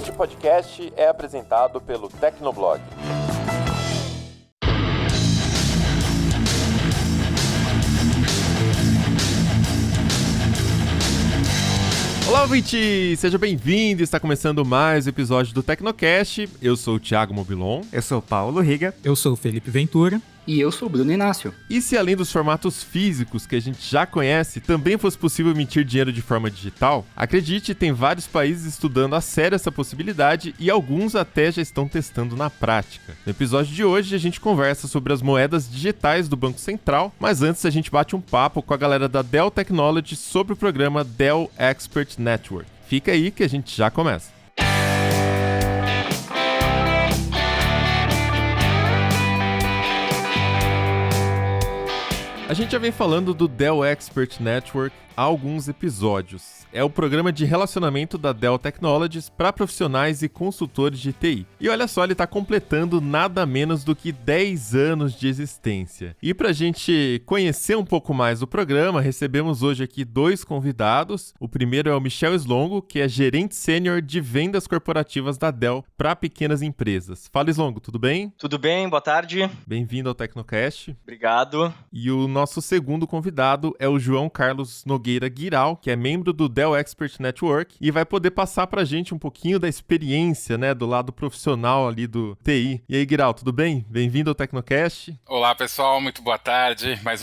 Este podcast é apresentado pelo Tecnoblog. Olá, ouvinte! Seja bem-vindo! Está começando mais um episódio do Tecnocast. Eu sou o Thiago Mobilon. Eu sou o Paulo Riga. Eu sou o Felipe Ventura. E eu sou o Bruno Inácio. E se além dos formatos físicos que a gente já conhece, também fosse possível emitir dinheiro de forma digital? Acredite, tem vários países estudando a sério essa possibilidade e alguns até já estão testando na prática. No episódio de hoje a gente conversa sobre as moedas digitais do Banco Central, mas antes a gente bate um papo com a galera da Dell Technologies sobre o programa Dell Expert Network. Fica aí que a gente já começa. A gente já vem falando do Dell Expert Network há alguns episódios. É o programa de relacionamento da Dell Technologies para profissionais e consultores de TI. E olha só, ele está completando nada menos do que 10 anos de existência. E para a gente conhecer um pouco mais do programa, recebemos hoje aqui dois convidados. O primeiro é o Michel Slongo, que é gerente sênior de vendas corporativas da Dell para pequenas empresas. Fala, Slongo, tudo bem? Tudo bem, boa tarde. Bem-vindo ao Tecnocast. Obrigado. E o nosso segundo convidado é o João Carlos Nogueira Guiral, que é membro do Dell Expert Network e vai poder passar pra gente um pouquinho da experiência, né, do lado profissional ali do TI. E aí, Guiral, tudo bem? Bem-vindo ao Tecnocast. Olá, pessoal, muito boa tarde. Mais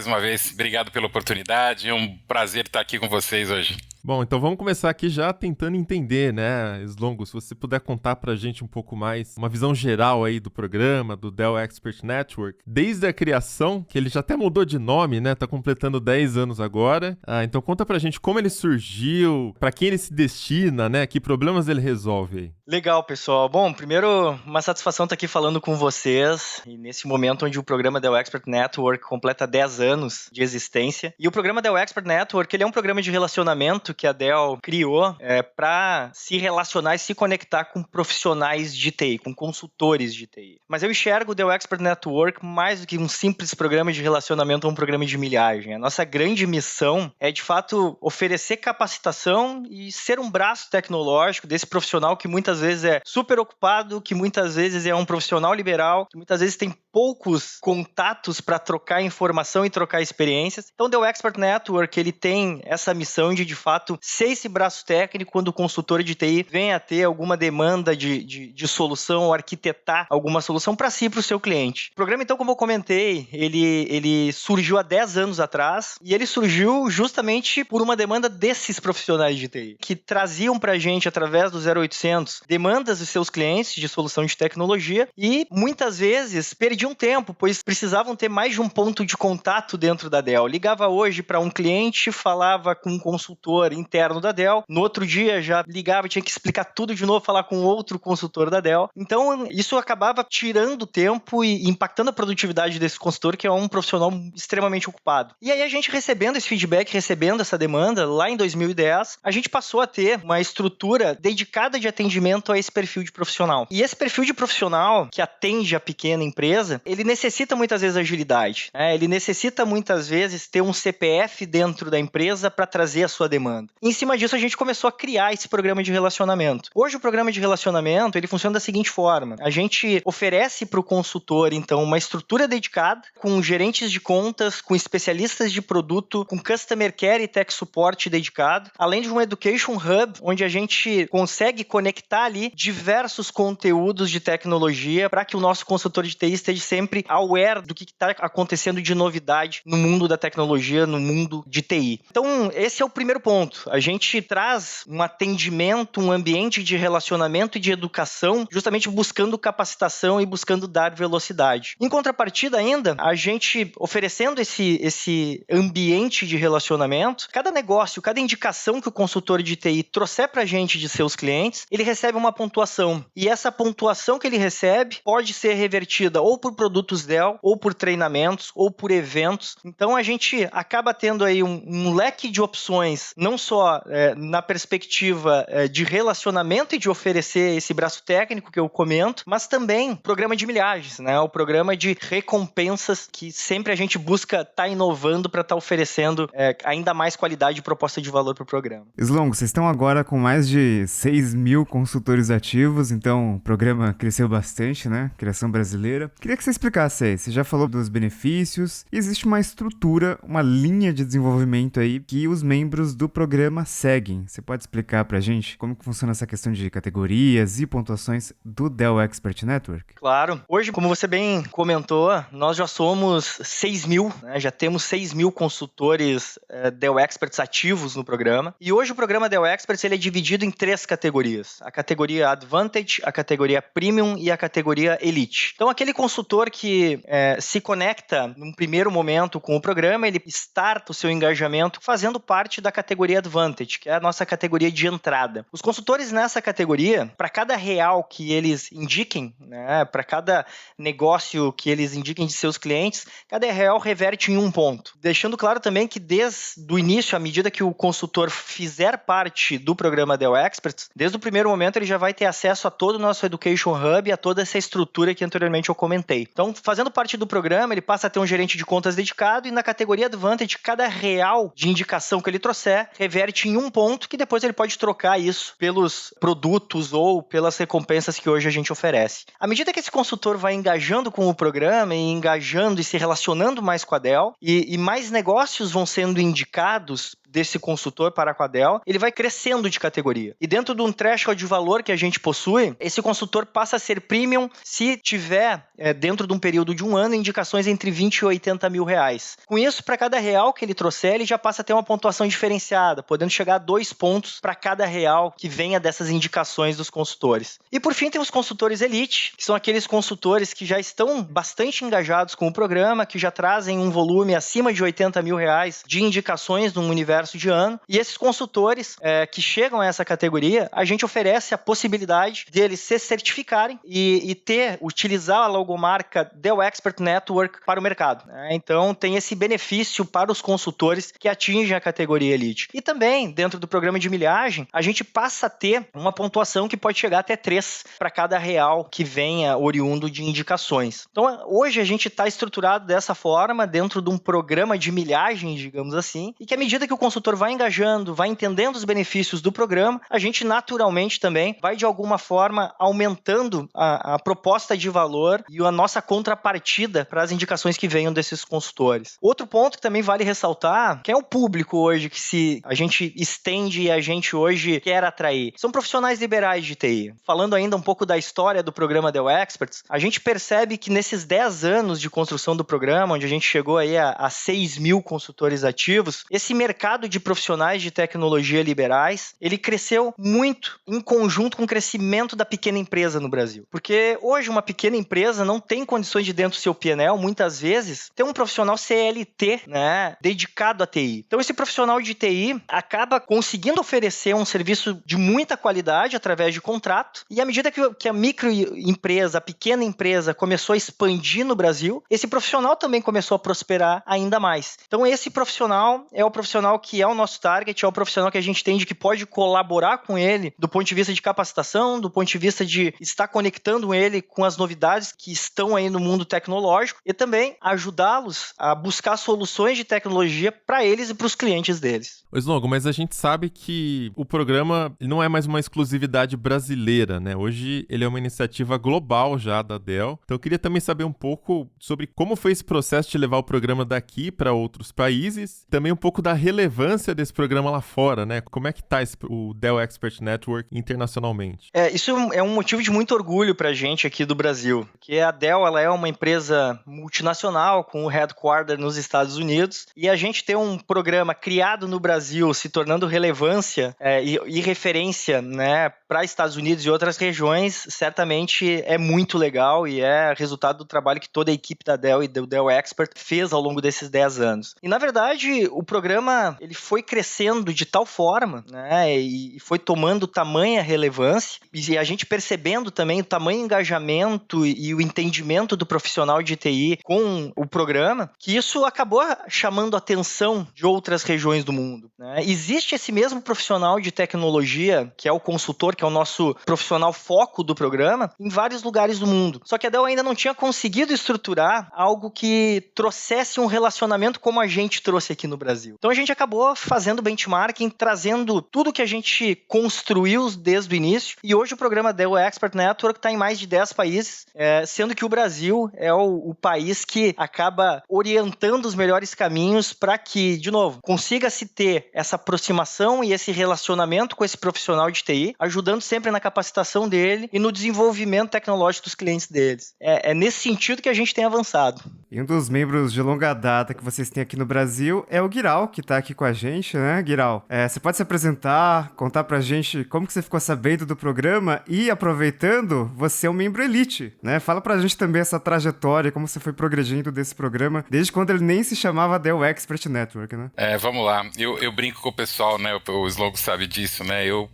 uma vez, obrigado pela oportunidade. É um prazer estar aqui com vocês hoje. Bom, então vamos começar aqui já tentando entender, né, Slongo, se você puder contar pra gente um pouco mais, uma visão geral aí do programa, do Dell Expert Network, desde a criação, que ele já até mudou de nome, né, tá completando 10 anos agora, então conta pra gente como ele surgiu, pra quem ele se destina, né, que problemas ele resolve aí. Legal, pessoal. Bom, primeiro, uma satisfação estar aqui falando com vocês, e nesse momento onde o programa Dell Expert Network completa 10 anos de existência, e o programa Dell Expert Network, ele é um programa de relacionamento que a Dell criou para se relacionar e se conectar com profissionais de TI, com consultores de TI. Mas eu enxergo o Dell Expert Network mais do que um simples programa de relacionamento ou um programa de milhagem. A nossa grande missão é, de fato, oferecer capacitação e ser um braço tecnológico desse profissional que muitas vezes é super ocupado, que muitas vezes é um profissional liberal, que muitas vezes tem poucos contatos para trocar informação e trocar experiências. Então, o Dell Expert Network, ele tem essa missão de fato, ser esse braço técnico quando o consultor de TI vem a ter alguma demanda de solução, ou arquitetar alguma solução para si e para o seu cliente. O programa, então, como eu comentei, ele surgiu há 10 anos atrás e ele surgiu justamente por uma demanda desses profissionais de TI, que traziam para a gente, através do 0800, demandas dos seus clientes de solução de tecnologia e, muitas vezes, perdiam tempo, pois precisavam ter mais de um ponto de contato dentro da Dell. Ligava hoje para um cliente, falava com um consultor interno da Dell, no outro dia já ligava, tinha que explicar tudo de novo, falar com outro consultor da Dell. Então, isso acabava tirando tempo e impactando a produtividade desse consultor, que é um profissional extremamente ocupado. E aí, a gente recebendo esse feedback, recebendo essa demanda, lá em 2010, a gente passou a ter uma estrutura dedicada de atendimento a esse perfil de profissional. E esse perfil de profissional que atende a pequena empresa, ele necessita muitas vezes agilidade, né? Ele necessita muitas vezes ter um CPF dentro da empresa para trazer a sua demanda. Em cima disso, a gente começou a criar esse programa de relacionamento. Hoje, o programa de relacionamento, ele funciona da seguinte forma. A gente oferece para o consultor, então, uma estrutura dedicada, com gerentes de contas, com especialistas de produto, com customer care e tech support dedicado, além de um education hub, onde a gente consegue conectar ali diversos conteúdos de tecnologia para que o nosso consultor de TI esteja sempre aware do que está acontecendo de novidade no mundo da tecnologia, no mundo de TI. Então, esse é o primeiro ponto. A gente traz um atendimento, um ambiente de relacionamento e de educação, justamente buscando capacitação e buscando dar velocidade. Em contrapartida ainda, a gente oferecendo esse ambiente de relacionamento, cada negócio, cada indicação que o consultor de TI trouxer para a gente de seus clientes, ele recebe uma pontuação. E essa pontuação que ele recebe pode ser revertida ou por produtos Dell, ou por treinamentos, ou por eventos. Então a gente acaba tendo aí um leque de opções, não só na perspectiva de relacionamento e de oferecer esse braço técnico que eu comento, mas também programa de milhagens, né? O programa de recompensas que sempre a gente busca estar inovando para estar oferecendo ainda mais qualidade e proposta de valor para o programa. Slongo, vocês estão agora com mais de 6.000 consultores ativos, então o programa cresceu bastante, né? Criação brasileira. Queria que você explicasse aí, você já falou dos benefícios, e existe uma estrutura, uma linha de desenvolvimento aí que os membros do programa seguem. Você pode explicar pra gente como que funciona essa questão de categorias e pontuações do Dell Expert Network? Claro. Hoje, como você bem comentou, nós já somos 6.000, né? Já temos 6.000 consultores Dell Experts ativos no programa. E hoje o programa Dell Experts ele é dividido em 3 categorias. A categoria Advantage, a categoria Premium e a categoria Elite. Então, aquele consultor que se conecta num primeiro momento com o programa, ele starta o seu engajamento fazendo parte da categoria Advantage, que é a nossa categoria de entrada. Os consultores nessa categoria, para cada real que eles indiquem, né, para cada negócio que eles indiquem de seus clientes, cada real reverte em 1 ponto. Deixando claro também que desde o início, à medida que o consultor fizer parte do programa Dell Experts, desde o primeiro momento ele já vai ter acesso a todo o nosso Education Hub, a toda essa estrutura que anteriormente eu comentei. Então, fazendo parte do programa, ele passa a ter um gerente de contas dedicado e na categoria Advantage, cada real de indicação que ele trouxer reverte em 1 ponto, que depois ele pode trocar isso pelos produtos ou pelas recompensas que hoje a gente oferece. À medida que esse consultor vai engajando com o programa e engajando e se relacionando mais com a Dell e mais negócios vão sendo indicados desse consultor para a Dell, ele vai crescendo de categoria. E dentro de um threshold de valor que a gente possui, esse consultor passa a ser premium se tiver, dentro de um período de 1 ano, indicações entre 20 e 80 mil reais. Com isso, para cada real que ele trouxer, ele já passa a ter uma pontuação diferenciada, podendo chegar a 2 pontos para cada real que venha dessas indicações dos consultores. E por fim, tem os consultores Elite, que são aqueles consultores que já estão bastante engajados com o programa, que já trazem um volume acima de 80 mil reais de indicações num universo de ano, e esses consultores que chegam a essa categoria, a gente oferece a possibilidade deles se certificarem e utilizar a logomarca Dell Expert Network para o mercado, né? Então tem esse benefício para os consultores que atingem a categoria Elite. E também, dentro do programa de milhagem, a gente passa a ter uma pontuação que pode chegar até 3 para cada real que venha oriundo de indicações. Então hoje a gente está estruturado dessa forma, dentro de um programa de milhagem, digamos assim, e que à medida que o consultor vai engajando, vai entendendo os benefícios do programa, a gente naturalmente também vai de alguma forma aumentando a proposta de valor e a nossa contrapartida para as indicações que venham desses consultores. Outro ponto que também vale ressaltar, que é o público hoje que a gente estende e a gente hoje quer atrair, são profissionais liberais de TI. Falando ainda um pouco da história do programa Dell Experts, a gente percebe que nesses 10 anos de construção do programa, onde a gente chegou aí a 6.000 consultores ativos, esse mercado de profissionais de tecnologia liberais, ele cresceu muito em conjunto com o crescimento da pequena empresa no Brasil. Porque hoje uma pequena empresa não tem condições de, dentro do seu P&L, muitas vezes, ter um profissional CLT, né, dedicado à TI. Então esse profissional de TI acaba conseguindo oferecer um serviço de muita qualidade através de contrato, e à medida que a microempresa, a pequena empresa começou a expandir no Brasil, esse profissional também começou a prosperar ainda mais. Então esse profissional é o profissional que é o nosso target, é o profissional que a gente entende que pode colaborar com ele do ponto de vista de capacitação, do ponto de vista de estar conectando ele com as novidades que estão aí no mundo tecnológico e também ajudá-los a buscar soluções de tecnologia para eles e para os clientes deles. Ô Slongo, mas a gente sabe que o programa não é mais uma exclusividade brasileira, né? Hoje ele é uma iniciativa global já da Dell. Então eu queria também saber um pouco sobre como foi esse processo de levar o programa daqui para outros países, também um pouco da relevância desse programa lá fora, né? Como é que tá o Dell Expert Network internacionalmente? Isso é um motivo de muito orgulho pra gente aqui do Brasil, porque a Dell ela é uma empresa multinacional com o headquarter nos Estados Unidos, e a gente ter um programa criado no Brasil se tornando relevância e referência, né, para Estados Unidos e outras regiões, certamente é muito legal e é resultado do trabalho que toda a equipe da Dell e do Dell Expert fez ao longo desses 10 anos. E na verdade, o programa ele foi crescendo de tal forma, né, e foi tomando tamanha relevância, e a gente percebendo também o tamanho engajamento e o entendimento do profissional de TI com o programa, que isso acabou chamando a atenção de outras regiões do mundo, né? Existe esse mesmo profissional de tecnologia, que é o consultor, que é o nosso profissional foco do programa, em vários lugares do mundo. Só que a Dell ainda não tinha conseguido estruturar algo que trouxesse um relacionamento como a gente trouxe aqui no Brasil. Então a gente acabou fazendo benchmarking, trazendo tudo que a gente construiu desde o início, e hoje o programa Dell Expert Network está em mais de 10 países, sendo que o Brasil é o país que acaba orientando os melhores caminhos para que, de novo, consiga-se ter essa aproximação e esse relacionamento com esse profissional de TI, ajudando sempre na capacitação dele e no desenvolvimento tecnológico dos clientes deles. É nesse sentido que a gente tem avançado. E um dos membros de longa data que vocês têm aqui no Brasil é o Guiral, que está aqui com a gente, né, Guiral? Você pode se apresentar, contar pra gente como que você ficou sabendo do programa e, aproveitando, você é um membro elite, né? Fala pra gente também essa trajetória, como você foi progredindo desse programa, desde quando ele nem se chamava Dell Expert Network, né? Vamos lá. Eu brinco com o pessoal, né? O Slogo sabe disso, né? Eu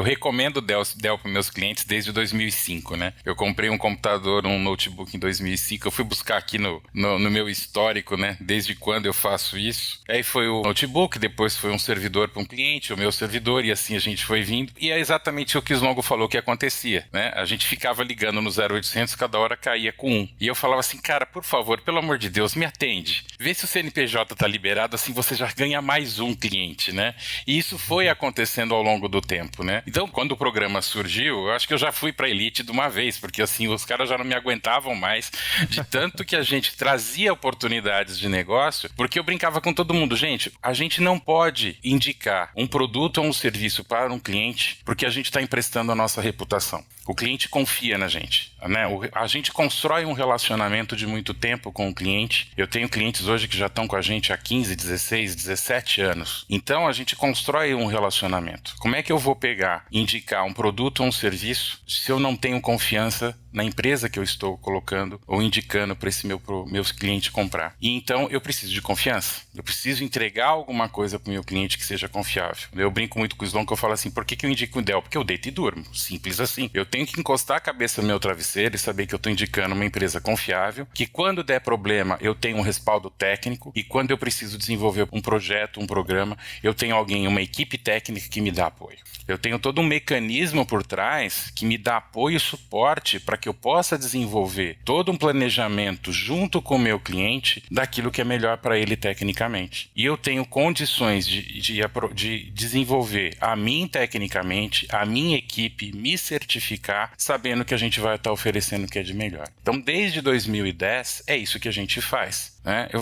recomendo Dell para meus clientes desde 2005, né? Eu comprei um computador, um notebook em 2005. Eu fui buscar aqui no meu histórico, né? Desde quando eu faço isso. Aí foi o notebook, depois foi um servidor para um cliente, o meu servidor, e assim a gente foi vindo. E é exatamente o que o Slogo falou que acontecia, né? A gente ficava ligando no 0800, cada hora caía com 1. E eu falava assim, cara, por favor, pelo amor de Deus, me atende. Vê se o CNPJ tá liberado, assim você já ganha mais um cliente, né? E isso foi acontecendo ao longo do tempo, né? Então, quando o programa surgiu, eu acho que eu já fui pra Elite de uma vez, porque assim, os caras já não me aguentavam mais, de tanto que a gente trazia oportunidades de negócio, porque eu brincava com todo mundo, gente, a gente não pode indicar um produto ou um serviço para um cliente, porque a gente está emprestando a nossa reputação. O cliente confia na gente, né? A gente constrói um relacionamento de muito tempo com o cliente. Eu tenho clientes hoje que já estão com a gente há 15, 16, 17 anos. Então, a gente constrói um relacionamento. Como é que eu vou indicar um produto ou um serviço se eu não tenho confiança na empresa que eu estou colocando ou indicando para esse meus clientes comprar? E então, eu preciso de confiança. Eu preciso entregar alguma coisa para o meu cliente que seja confiável. Eu brinco muito com o Sloan, que eu falo assim, por que eu indico o Dell? Porque eu deito e durmo. Simples assim. Eu tenho que encostar a cabeça no meu travesseiro e saber que eu estou indicando uma empresa confiável, que quando der problema, eu tenho um respaldo técnico, e quando eu preciso desenvolver um projeto, um programa, eu tenho alguém, uma equipe técnica que me dá apoio. Eu tenho todo um mecanismo por trás que me dá apoio e suporte para que eu possa desenvolver todo um planejamento junto com o meu cliente daquilo que é melhor para ele tecnicamente. E eu tenho condições de desenvolver a mim tecnicamente, a minha equipe, me certificar, sabendo que a gente vai estar oferecendo o que é de melhor. Então, desde 2010, é isso que a gente faz.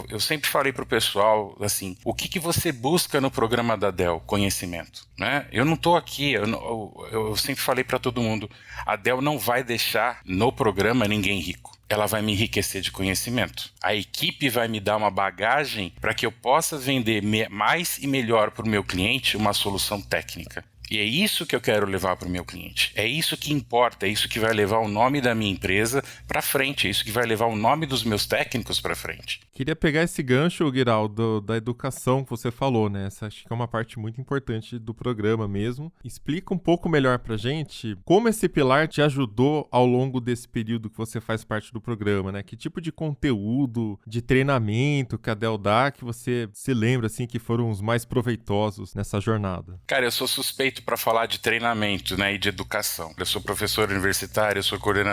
Eu sempre falei para o pessoal, assim, o que você busca no programa da Dell? Conhecimento. Né? Eu não estou aqui, eu sempre falei para todo mundo, a Dell não vai deixar no programa ninguém rico. Ela vai me enriquecer de conhecimento. A equipe vai me dar uma bagagem para que eu possa vender mais e melhor para o meu cliente uma solução técnica. E é isso que eu quero levar para o meu cliente. É isso que importa, é isso que vai levar o nome da minha empresa para frente, é isso que vai levar o nome dos meus técnicos para frente. Queria pegar esse gancho, Guiral, da educação que você falou, né? Essa acho que é uma parte muito importante do programa mesmo. Explica um pouco melhor pra gente como esse pilar te ajudou ao longo desse período que você faz parte do programa, né? Que tipo de conteúdo, de treinamento que a Dell dá que você se lembra, assim, que foram os mais proveitosos nessa jornada? Cara, eu sou suspeito para falar de treinamento, né, e de educação. Eu sou professor universitário,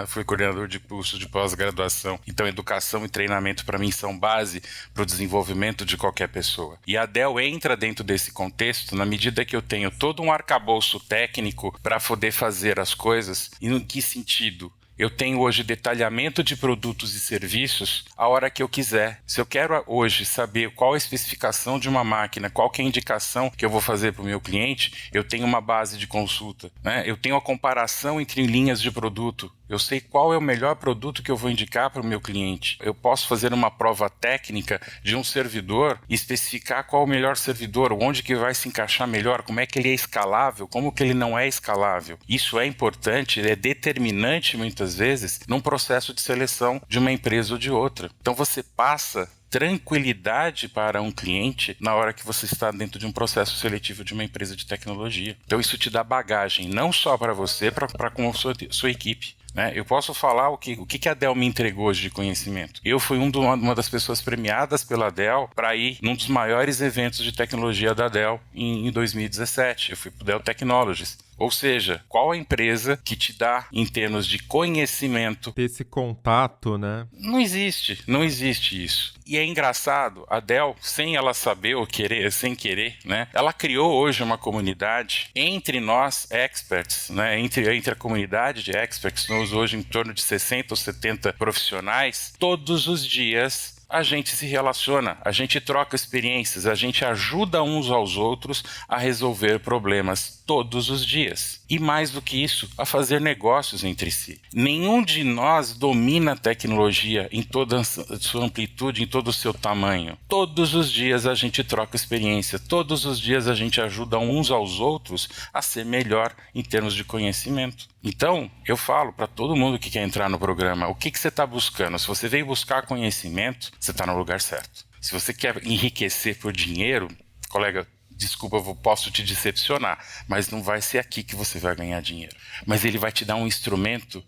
fui coordenador de cursos de pós-graduação. Então, educação e treinamento para mim são base para o desenvolvimento de qualquer pessoa. E a Dell entra dentro desse contexto na medida que eu tenho todo um arcabouço técnico para poder fazer as coisas. E em que sentido? Eu tenho hoje detalhamento de produtos e serviços a hora que eu quiser. Se eu quero hoje saber qual a especificação de uma máquina, qual que é a indicação que eu vou fazer para o meu cliente, eu tenho uma base de consulta, né? Eu tenho a comparação entre linhas de produto. Eu sei qual é o melhor produto que eu vou indicar para o meu cliente. Eu posso fazer uma prova técnica de um servidor e especificar qual é o melhor servidor, onde que vai se encaixar melhor, como é que ele é escalável, como que ele não é escalável. Isso é importante, é determinante muitas vezes num processo de seleção de uma empresa ou de outra. Então você passa tranquilidade para um cliente na hora que você está dentro de um processo seletivo de uma empresa de tecnologia. Então isso te dá bagagem, não só para você, para com a sua equipe. Eu posso falar o que a Dell me entregou hoje de conhecimento. Eu fui uma das pessoas premiadas pela Dell para ir num dos maiores eventos de tecnologia da Dell em 2017. Eu fui para o Dell Technologies. Ou seja, qual a empresa que te dá, em termos de conhecimento... Ter esse contato, né? Não existe isso. E é engraçado, a Dell, sem ela saber ou querer, sem querer, né? Ela criou hoje uma comunidade entre nós, experts, né? Entre a comunidade de experts, nós hoje em torno de 60 ou 70 profissionais, todos os dias... a gente se relaciona, a gente troca experiências, a gente ajuda uns aos outros a resolver problemas todos os dias. E mais do que isso, a fazer negócios entre si. Nenhum de nós domina a tecnologia em toda a sua amplitude, em todo o seu tamanho. Todos os dias a gente troca experiência, todos os dias a gente ajuda uns aos outros a ser melhor em termos de conhecimento. Então, eu falo para todo mundo que quer entrar no programa, o que você está buscando? Se você veio buscar conhecimento, você está no lugar certo. Se você quer enriquecer por dinheiro, colega, desculpa, eu posso te decepcionar, mas não vai ser aqui que você vai ganhar dinheiro. Mas ele vai te dar um instrumento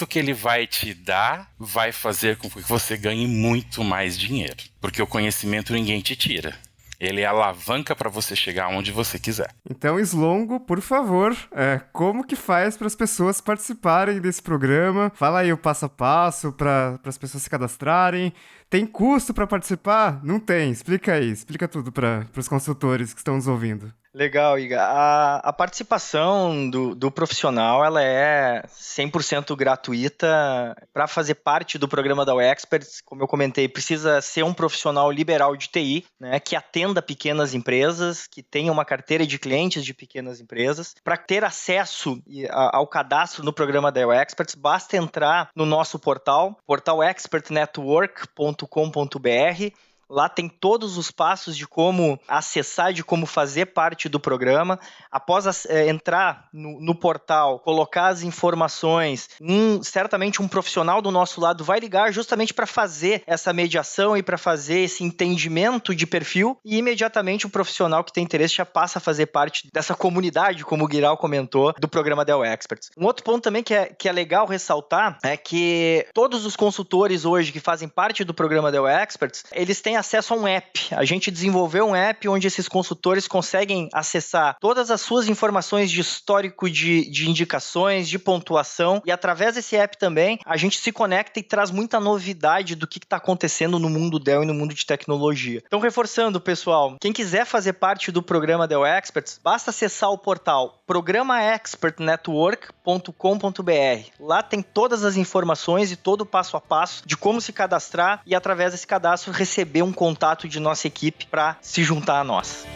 que ele vai te dar vai fazer com que você ganhe muito mais dinheiro. Porque o conhecimento ninguém te tira. Ele é a alavanca para você chegar onde você quiser. Então, Slongo, por favor, como que faz para as pessoas participarem desse programa? Fala aí o passo a passo para as pessoas se cadastrarem. Tem custo para participar? Não tem. Explica aí, explica tudo para os consultores que estão nos ouvindo. Legal, Iga. A participação do profissional ela é 100% gratuita. Para fazer parte do programa da Experts, como eu comentei, precisa ser um profissional liberal de TI, né, que atenda pequenas empresas, que tenha uma carteira de clientes de pequenas empresas. Para ter acesso ao cadastro no programa da Experts, basta entrar no nosso portal expertnetwork.com.br. Lá tem todos os passos de como acessar, de como fazer parte do programa. Após entrar no portal, colocar as informações, certamente um profissional do nosso lado vai ligar justamente para fazer essa mediação e para fazer esse entendimento de perfil, e imediatamente o profissional que tem interesse já passa a fazer parte dessa comunidade, como o Guiral comentou, do programa Dell Experts. Um outro ponto também que é legal ressaltar é que todos os consultores hoje que fazem parte do programa Dell Experts, eles têm acesso a um app. A gente desenvolveu um app onde esses consultores conseguem acessar todas as suas informações de histórico de indicações, de pontuação, e através desse app também a gente se conecta e traz muita novidade do que está acontecendo no mundo Dell e no mundo de tecnologia. Então, reforçando, pessoal, quem quiser fazer parte do programa Dell Experts, basta acessar o portal programaexpertnetwork.com.br. Lá tem todas as informações e todo o passo a passo de como se cadastrar e, através desse cadastro, receber um contato de nossa equipe para se juntar a nós.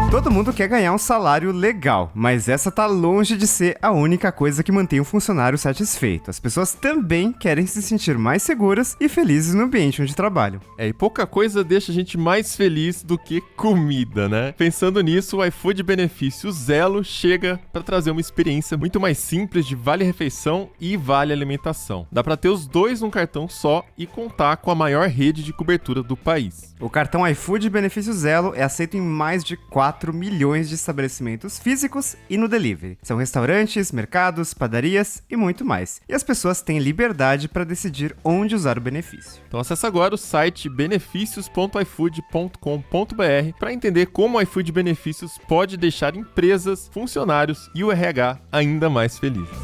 Todo mundo quer ganhar um salário legal, mas essa tá longe de ser a única coisa que mantém o funcionário satisfeito. As pessoas também querem se sentir mais seguras e felizes no ambiente onde trabalham. E pouca coisa deixa a gente mais feliz do que comida, né? Pensando nisso, o iFood Benefícios Zelo chega para trazer uma experiência muito mais simples de vale-refeição e vale-alimentação. Dá para ter os dois num cartão só e contar com a maior rede de cobertura do país. O cartão iFood Benefícios Zelo é aceito em mais de 4 milhões de estabelecimentos físicos e no delivery. São restaurantes, mercados, padarias e muito mais. E as pessoas têm liberdade para decidir onde usar o benefício. Então acesse agora o site benefícios.ifood.com.br para entender como o iFood Benefícios pode deixar empresas, funcionários e o RH ainda mais felizes.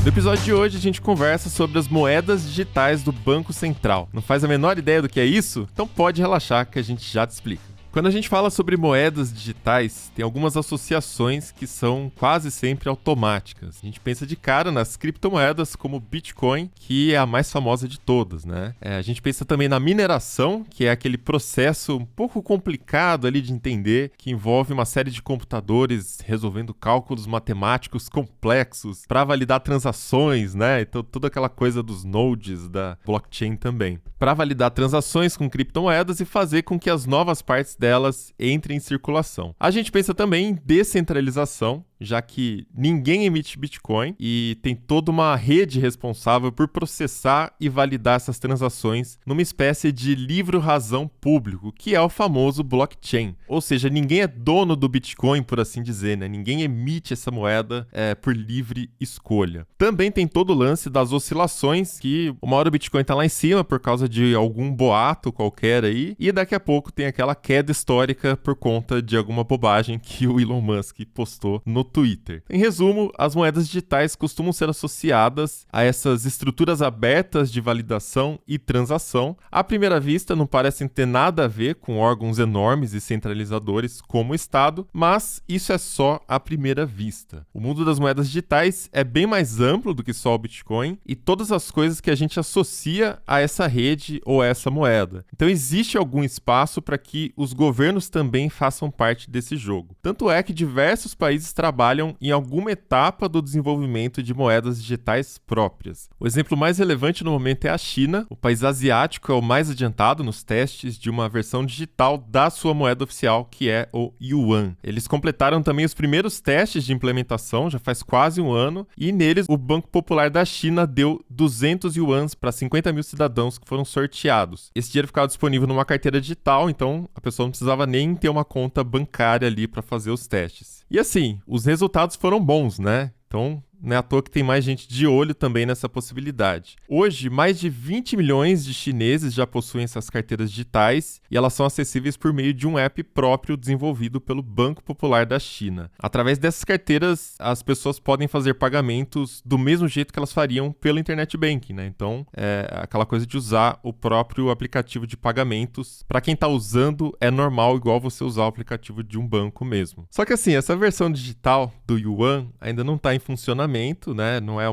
No episódio de hoje a gente conversa sobre as moedas digitais do Banco Central. Não faz a menor ideia do que é isso? Então pode relaxar que a gente já te explica. Quando a gente fala sobre moedas digitais, tem algumas associações que são quase sempre automáticas. A gente pensa de cara nas criptomoedas como o Bitcoin, que é a mais famosa de todas, né? A gente pensa também na mineração, que é aquele processo um pouco complicado ali de entender, que envolve uma série de computadores resolvendo cálculos matemáticos complexos para validar transações, né? Então toda aquela coisa dos nodes da blockchain também. Para validar transações com criptomoedas e fazer com que as novas partes delas entrem em circulação. A gente pensa também em descentralização, já que ninguém emite Bitcoin e tem toda uma rede responsável por processar e validar essas transações numa espécie de livro-razão público, que é o famoso blockchain. Ou seja, ninguém é dono do Bitcoin, por assim dizer, né? Ninguém emite essa moeda por livre escolha. Também tem todo o lance das oscilações, que uma hora o Bitcoin tá lá em cima por causa de algum boato qualquer aí, e daqui a pouco tem aquela queda histórica por conta de alguma bobagem que o Elon Musk postou no Twitter. Em resumo, as moedas digitais costumam ser associadas a essas estruturas abertas de validação e transação. À primeira vista, não parecem ter nada a ver com órgãos enormes e centralizadores como o Estado, mas isso é só à primeira vista. O mundo das moedas digitais é bem mais amplo do que só o Bitcoin e todas as coisas que a gente associa a essa rede ou a essa moeda. Então existe algum espaço para que os governos também façam parte desse jogo. Tanto é que diversos países trabalham em alguma etapa do desenvolvimento de moedas digitais próprias. O exemplo mais relevante no momento é a China. O país asiático é o mais adiantado nos testes de uma versão digital da sua moeda oficial, que é o Yuan. Eles completaram também os primeiros testes de implementação, já faz quase um ano, e neles o Banco Popular da China deu 200 yuans para 50 mil cidadãos que foram sorteados. Esse dinheiro ficava disponível numa carteira digital, então a pessoa não precisava nem ter uma conta bancária ali para fazer os testes. E assim, os resultados foram bons, né? Então, não é à toa que tem mais gente de olho também nessa possibilidade. Hoje, mais de 20 milhões de chineses já possuem essas carteiras digitais e elas são acessíveis por meio de um app próprio desenvolvido pelo Banco Popular da China. Através dessas carteiras, as pessoas podem fazer pagamentos do mesmo jeito que elas fariam pelo Internet Banking, né? Então, é aquela coisa de usar o próprio aplicativo de pagamentos. Para quem está usando, é normal, igual você usar o aplicativo de um banco mesmo. Só que assim, essa versão digital do Yuan ainda não está em funcionamento, né? Não é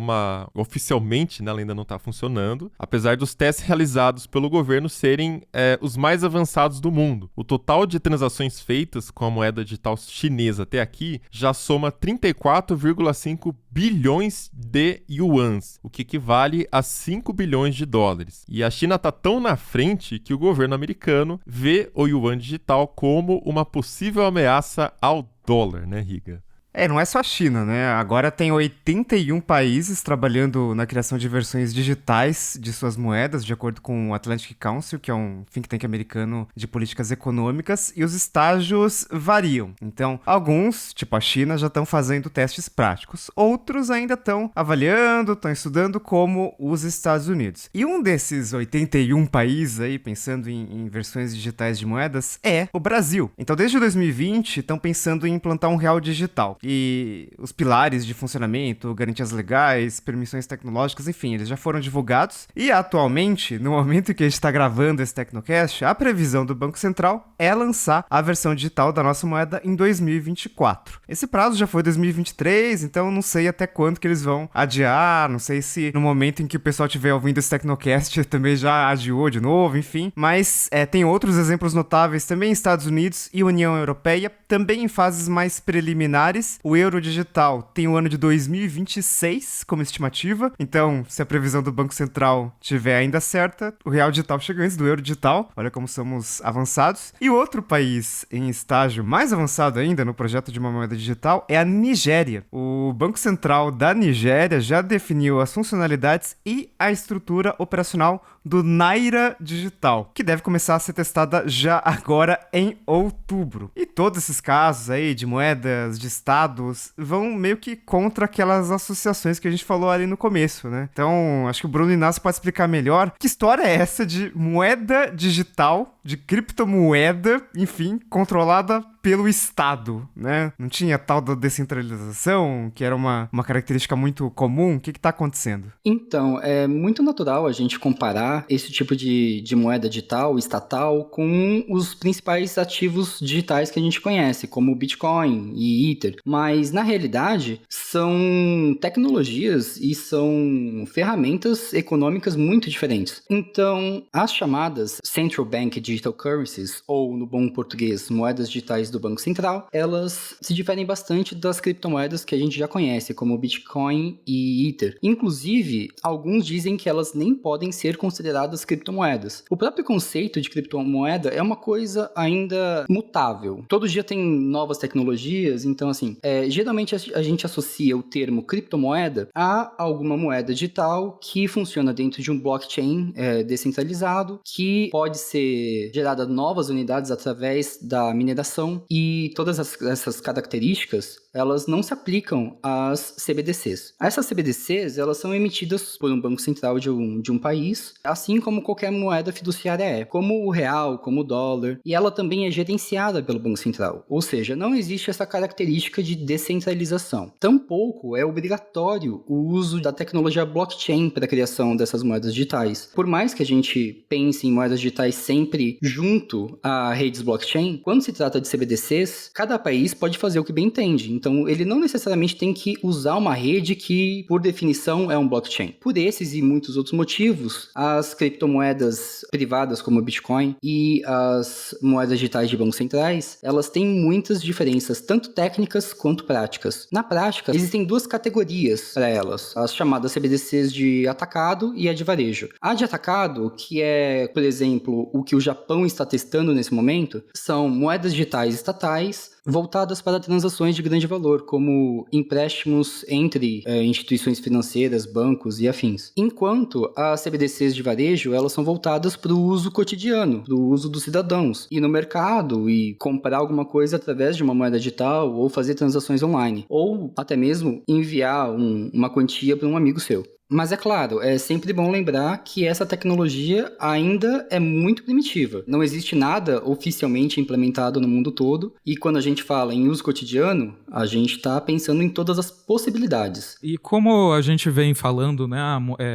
oficialmente, né, ela ainda não está funcionando, apesar dos testes realizados pelo governo serem os mais avançados do mundo. O total de transações feitas com a moeda digital chinesa até aqui já soma 34,5 bilhões de yuans, o que equivale a 5 bilhões de dólares. E a China está tão na frente que o governo americano vê o yuan digital como uma possível ameaça ao dólar, né, Riga? Não é só a China, né? Agora tem 81 países trabalhando na criação de versões digitais de suas moedas, de acordo com o Atlantic Council, que é um think tank americano de políticas econômicas, e os estágios variam. Então, alguns, tipo a China, já estão fazendo testes práticos. Outros ainda estão avaliando, estão estudando, como os Estados Unidos. E um desses 81 países aí, pensando em versões digitais de moedas, é o Brasil. Então, desde 2020, estão pensando em implantar um real digital. E os pilares de funcionamento, garantias legais, permissões tecnológicas, enfim, eles já foram divulgados. E atualmente, no momento em que a gente está gravando esse Tecnocast, a previsão do Banco Central é lançar a versão digital da nossa moeda em 2024. Esse prazo já foi 2023, então não sei até quando que eles vão adiar, não sei se no momento em que o pessoal estiver ouvindo esse Tecnocast também já adiou de novo, enfim. Mas tem outros exemplos notáveis também, Estados Unidos e União Europeia, também em fases mais preliminares. O euro digital tem o ano de 2026 como estimativa, então se a previsão do Banco Central tiver ainda certa, o real digital chega antes do euro digital, olha como somos avançados. E outro país em estágio mais avançado ainda no projeto de uma moeda digital é a Nigéria. O Banco Central da Nigéria já definiu as funcionalidades e a estrutura operacional do Naira Digital, que deve começar a ser testada já agora em outubro. E todos esses casos aí de moedas de estados vão meio que contra aquelas associações que a gente falou ali no começo, né? Então, acho que o Bruno Inácio pode explicar melhor que história é essa de moeda digital de criptomoeda, enfim, controlada pelo Estado, né? Não tinha tal da descentralização, que era uma característica muito comum? O que está acontecendo? Então, é muito natural a gente comparar esse tipo de moeda digital, estatal, com os principais ativos digitais que a gente conhece, como o Bitcoin e Ether. Mas, na realidade, são tecnologias e são ferramentas econômicas muito diferentes. Então, as chamadas Central Bank Digital Currencies, ou no bom português, moedas digitais do Banco Central, elas se diferem bastante das criptomoedas que a gente já conhece, como o Bitcoin e Ether. Inclusive, alguns dizem que elas nem podem ser consideradas criptomoedas. O próprio conceito de criptomoeda é uma coisa ainda mutável. Todo dia tem novas tecnologias, então assim, geralmente a gente associa o termo criptomoeda a alguma moeda digital que funciona dentro de um blockchain descentralizado, que pode ser gerada novas unidades através da mineração, e todas essas características, elas não se aplicam às CBDCs. Essas CBDCs, elas são emitidas por um banco central de um país, assim como qualquer moeda fiduciária como o real, como o dólar, e ela também é gerenciada pelo Banco Central, ou seja, não existe essa característica de descentralização. Tampouco é obrigatório o uso da tecnologia blockchain para a criação dessas moedas digitais. Por mais que a gente pense em moedas digitais sempre junto a redes blockchain, quando se trata de CBDCs, cada país pode fazer o que bem entende. Então, ele não necessariamente tem que usar uma rede que, por definição, é um blockchain. Por esses e muitos outros motivos, as criptomoedas privadas, como o Bitcoin, e as moedas digitais de bancos centrais, elas têm muitas diferenças, tanto técnicas quanto práticas. Na prática, existem duas categorias para elas, as chamadas CBDCs de atacado e a de varejo. A de atacado, que é, por exemplo, o que o Japão está testando nesse momento, são moedas digitais estatais voltadas para transações de grande valor, como empréstimos entre instituições financeiras, bancos e afins. Enquanto as CBDCs de varejo, elas são voltadas para o uso cotidiano, para o uso dos cidadãos, ir no mercado e comprar alguma coisa através de uma moeda digital ou fazer transações online, ou até mesmo enviar uma quantia para um amigo seu. Mas é claro, é sempre bom lembrar que essa tecnologia ainda é muito primitiva. Não existe nada oficialmente implementado no mundo todo, e quando a gente fala em uso cotidiano, a gente está pensando em todas as possibilidades. E como a gente vem falando, né,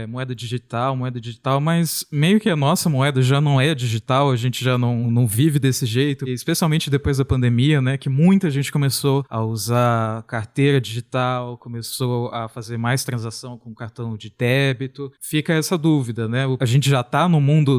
moeda digital, mas meio que a nossa moeda já não é digital, a gente já não vive desse jeito, e especialmente depois da pandemia, né, que muita gente começou a usar carteira digital, começou a fazer mais transação com cartão de débito, fica essa dúvida, né? A gente já está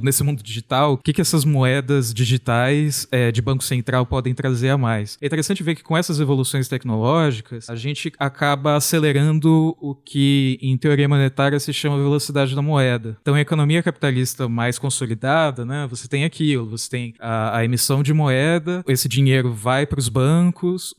nesse mundo digital, o que essas moedas digitais de Banco Central podem trazer a mais? É interessante ver que com essas evoluções tecnológicas, a gente acaba acelerando o que em teoria monetária se chama velocidade da moeda. Então, a economia capitalista mais consolidada, né? Você tem aquilo, você tem a emissão de moeda, esse dinheiro vai para os bancos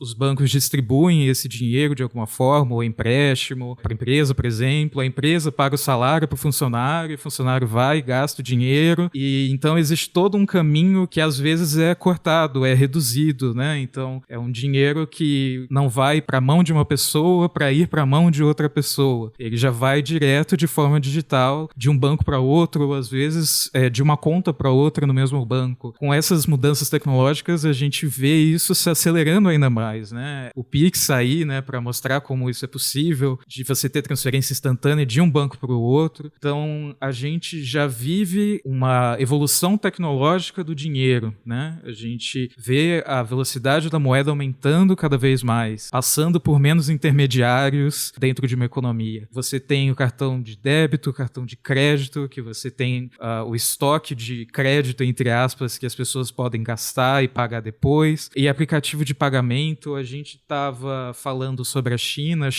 distribuem esse dinheiro de alguma forma, ou empréstimo para a empresa, por exemplo, a empresa paga o salário para o funcionário vai e gasta o dinheiro, e então existe todo um caminho que às vezes é cortado, é reduzido, né? Então é um dinheiro que não vai para a mão de uma pessoa para ir para a mão de outra pessoa, ele já vai direto de forma digital, de um banco para outro, ou às vezes de uma conta para outra no mesmo banco. Com essas mudanças tecnológicas a gente vê isso se acelerando ainda mais, né? O Pix aí, né, para mostrar como isso é possível, de você ter transferência instantânea de um banco para o outro. Então, a gente já vive uma evolução tecnológica do dinheiro, né? A gente vê a velocidade da moeda aumentando cada vez mais, passando por menos intermediários dentro de uma economia. Você tem o cartão de débito, o cartão de crédito, que você tem o estoque de crédito, entre aspas, que as pessoas podem gastar e pagar depois. E aplicativo de pagamento, a gente estava falando sobre a China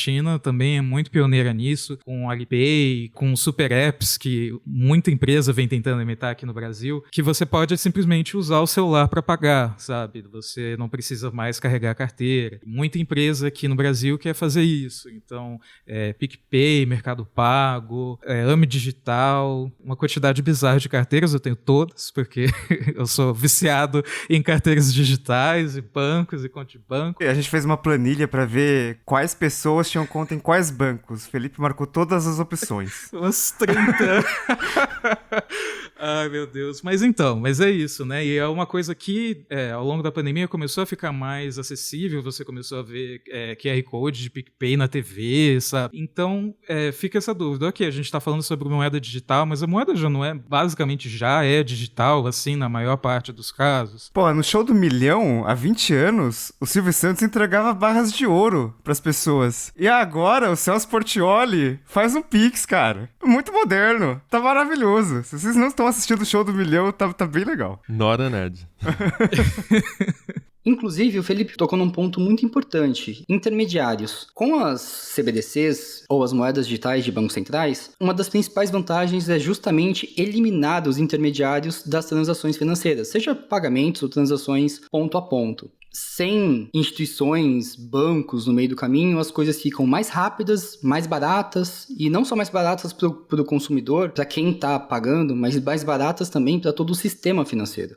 também é muito pioneira nisso, com o Alipay, com super apps que muita empresa vem tentando imitar aqui no Brasil, que você pode simplesmente usar o celular para pagar, sabe? Você não precisa mais carregar a carteira. Muita empresa aqui no Brasil quer fazer isso. Então, PicPay, Mercado Pago, Ame Digital, uma quantidade bizarra de carteiras, eu tenho todas, porque eu sou viciado em carteiras digitais, e bancos, e conta de banco. A gente fez uma planilha para ver quais pessoas tinham conta em quais bancos. Felipe marcou todas as opções. Umas 30. Ai, meu Deus. Mas é isso, né? E é uma coisa que, ao longo da pandemia, começou a ficar mais acessível. Você começou a ver QR Code de PicPay na TV, sabe? Então, fica essa dúvida. Ok, a gente tá falando sobre moeda digital, mas a moeda basicamente já é digital, assim, na maior parte dos casos. Pô, no show do Milhão, há 20 anos, o Silvio Santos entregava barras de ouro pras pessoas. E agora, o Celso Portiolli faz um Pix, cara. Muito moderno. Tá maravilhoso. Se vocês não estão assistindo o show do Milhão, tá bem legal. Nora Nerd. Inclusive, o Felipe tocou num ponto muito importante: intermediários. Com as CBDCs, ou as moedas digitais de bancos centrais, uma das principais vantagens é justamente eliminar os intermediários das transações financeiras, seja pagamentos ou transações ponto a ponto. Sem instituições, bancos no meio do caminho, as coisas ficam mais rápidas, mais baratas, e não só mais baratas para o consumidor, para quem está pagando, mas mais baratas também para todo o sistema financeiro.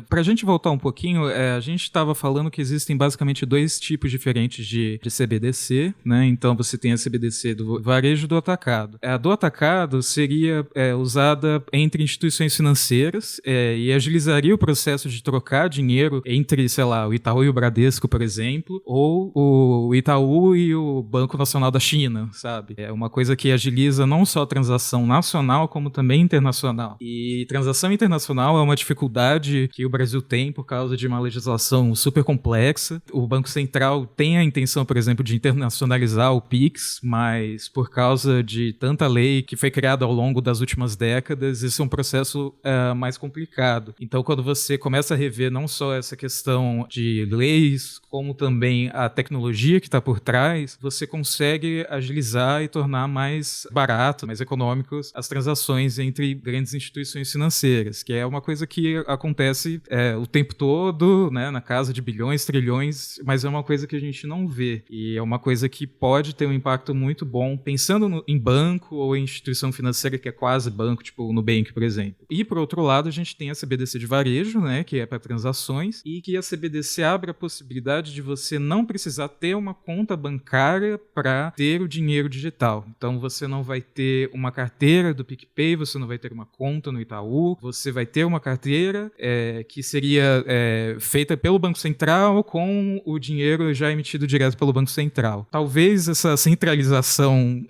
Para a gente voltar um pouquinho, a gente estava falando que existem basicamente dois tipos diferentes de CBDC, né? Então você tem a CBDC do varejo e do atacado. A do atacado seria usada entre instituições financeiras e agilizaria o processo de trocar dinheiro entre, sei lá, o Itaú e o Bradesco, por exemplo, ou o Itaú e o Banco Nacional da China, sabe? É uma coisa que agiliza não só a transação nacional, como também internacional. E transação internacional é uma dificuldade que o Brasil tem por causa de uma legislação super complexa. O Banco Central tem a intenção, por exemplo, de internacionalizar o Pix, mas por causa de tanta lei que foi criada ao longo das últimas décadas, isso é um processo mais complicado. Então, quando você começa a rever não só essa questão de leis, como também a tecnologia que está por trás, você consegue agilizar e tornar mais barato, mais econômicos as transações entre grandes instituições financeiras, que é uma coisa que acontece o tempo todo, né, na casa de bilhões, trilhões, mas é uma coisa que a gente não vê. E é uma coisa que pode ter um impacto muito bom, pensando em banco ou em instituição financeira que é quase banco, tipo o Nubank, por exemplo. E, por outro lado, a gente tem a CBDC de varejo, né, que é para transações, e que a CBDC abre a possibilidade de você não precisar ter uma conta bancária para ter o dinheiro digital. Então você não vai ter uma carteira do PicPay, você não vai ter uma conta no Itaú, você vai ter uma carteira que seria feita pelo Banco Central com o dinheiro já emitido direto pelo Banco Central. Talvez essa centralização